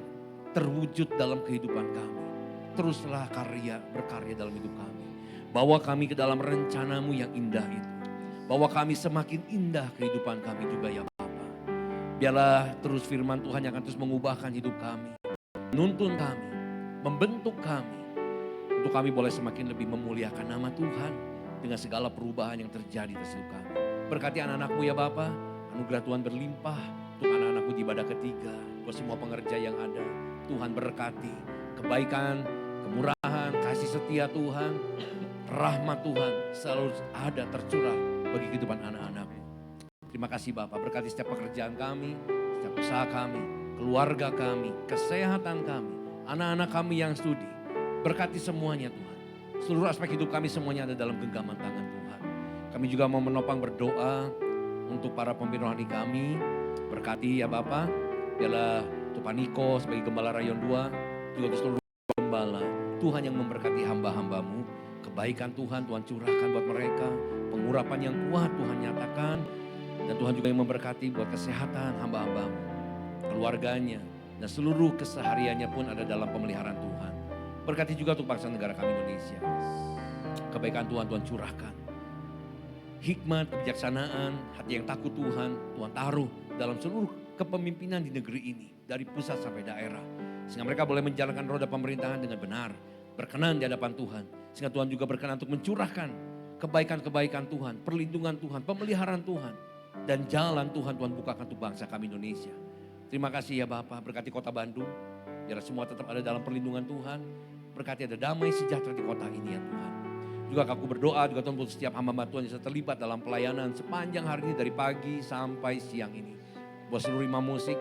terwujud dalam kehidupan kami. Teruslah berkarya dalam hidup kami. Bawa kami ke dalam rencana-Mu yang indah itu. Bawa kami semakin indah kehidupan kami juga ya Bapa. Biarlah terus firman Tuhan yang akan terus mengubahkan hidup kami. Menuntun kami, membentuk kami. Untuk kami boleh semakin lebih memuliakan nama Tuhan. Dengan segala perubahan yang terjadi dalam hidup kami. Berkati anak-anak-Mu ya Bapa. Anugerah Tuhan berlimpah. Untuk anak-anak-Mu di ibadah ketiga. Buat semua pengerja yang ada. Tuhan berkati. Kebaikan, kemurahan, kasih setia Tuhan. Rahmat Tuhan selalu ada tercurah bagi kehidupan anak-anak-Mu. Terima kasih Bapak, berkati setiap pekerjaan kami, setiap usaha kami, keluarga kami, kesehatan kami, anak-anak kami yang studi. Berkati semuanya Tuhan. Seluruh aspek hidup kami semuanya ada dalam genggaman tangan Tuhan. Kami juga mau menopang berdoa untuk para pemimpin rohani kami. Berkati ya Bapak, biarlah Tuhan Niko sebagai Gembala Rayon 2, juga untuk seluruh gembala. Tuhan yang memberkati hamba-hamba-Mu. Kebaikan Tuhan curahkan buat mereka. Pengurapan yang kuat Tuhan nyatakan. Dan Tuhan juga yang memberkati buat kesehatan hamba-hamba-Mu, keluarganya, dan seluruh kesehariannya pun ada dalam pemeliharaan Tuhan. Berkati juga untuk bangsa negara kami Indonesia. Kebaikan Tuhan curahkan. Hikmat, kebijaksanaan, hati yang takut Tuhan taruh dalam seluruh kepemimpinan di negeri ini. Dari pusat sampai daerah. Sehingga mereka boleh menjalankan roda pemerintahan dengan benar. berkenan di hadapan Tuhan. Sehingga Tuhan juga berkenan untuk mencurahkan kebaikan-kebaikan Tuhan, perlindungan Tuhan, pemeliharaan Tuhan. Dan jalan Tuhan bukakan untuk bangsa kami Indonesia. Terima kasih ya Bapak, berkati kota Bandung. Biar semua tetap ada dalam perlindungan Tuhan. Berkati ada damai sejahtera di kota ini ya Tuhan. Juga aku berdoa juga Tuhan untuk setiap hamba Tuhan yang terlibat dalam pelayanan sepanjang hari ini dari pagi sampai siang ini. Buat seluruh imam musik,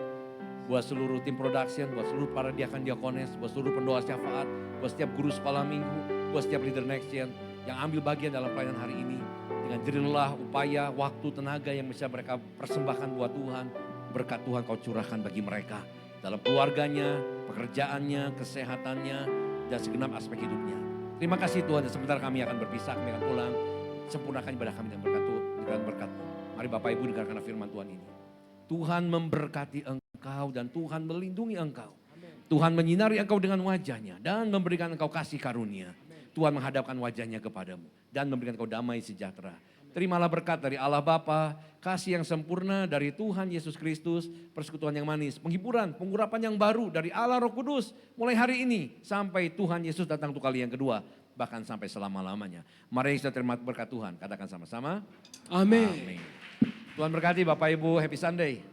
buat seluruh tim production, buat seluruh para diakan diakones, buat seluruh pendoa syafaat, buat setiap guru sekolah minggu, buat setiap leader next gen yang ambil bagian dalam pelayanan hari ini. Dengan jerih lelah, upaya, waktu, tenaga yang bisa mereka persembahkan buat Tuhan. Berkat Tuhan kau curahkan bagi mereka. Dalam keluarganya, pekerjaannya, kesehatannya, dan segenap aspek hidupnya. Terima kasih Tuhan, dan sebentar kami akan berpisah, kami akan pulang. Sempurnakan ibadah kami dengan berkat-Mu. Mari Bapak Ibu dengarkan firman Tuhan ini. Tuhan memberkati engkau dan Tuhan melindungi engkau. Tuhan menyinari engkau dengan wajahnya dan memberikan engkau kasih karunia. Tuhan menghadapkan wajahnya kepadamu dan memberikan engkau damai sejahtera. Terimalah berkat dari Allah Bapa, kasih yang sempurna dari Tuhan Yesus Kristus, persekutuan yang manis, penghiburan, pengurapan yang baru dari Allah Roh Kudus. Mulai hari ini sampai Tuhan Yesus datang untuk kali yang kedua, bahkan sampai selama-lamanya. Mari kita terima berkat Tuhan, katakan sama-sama. Amin. Amin. Tuhan berkati Bapak Ibu, happy Sunday.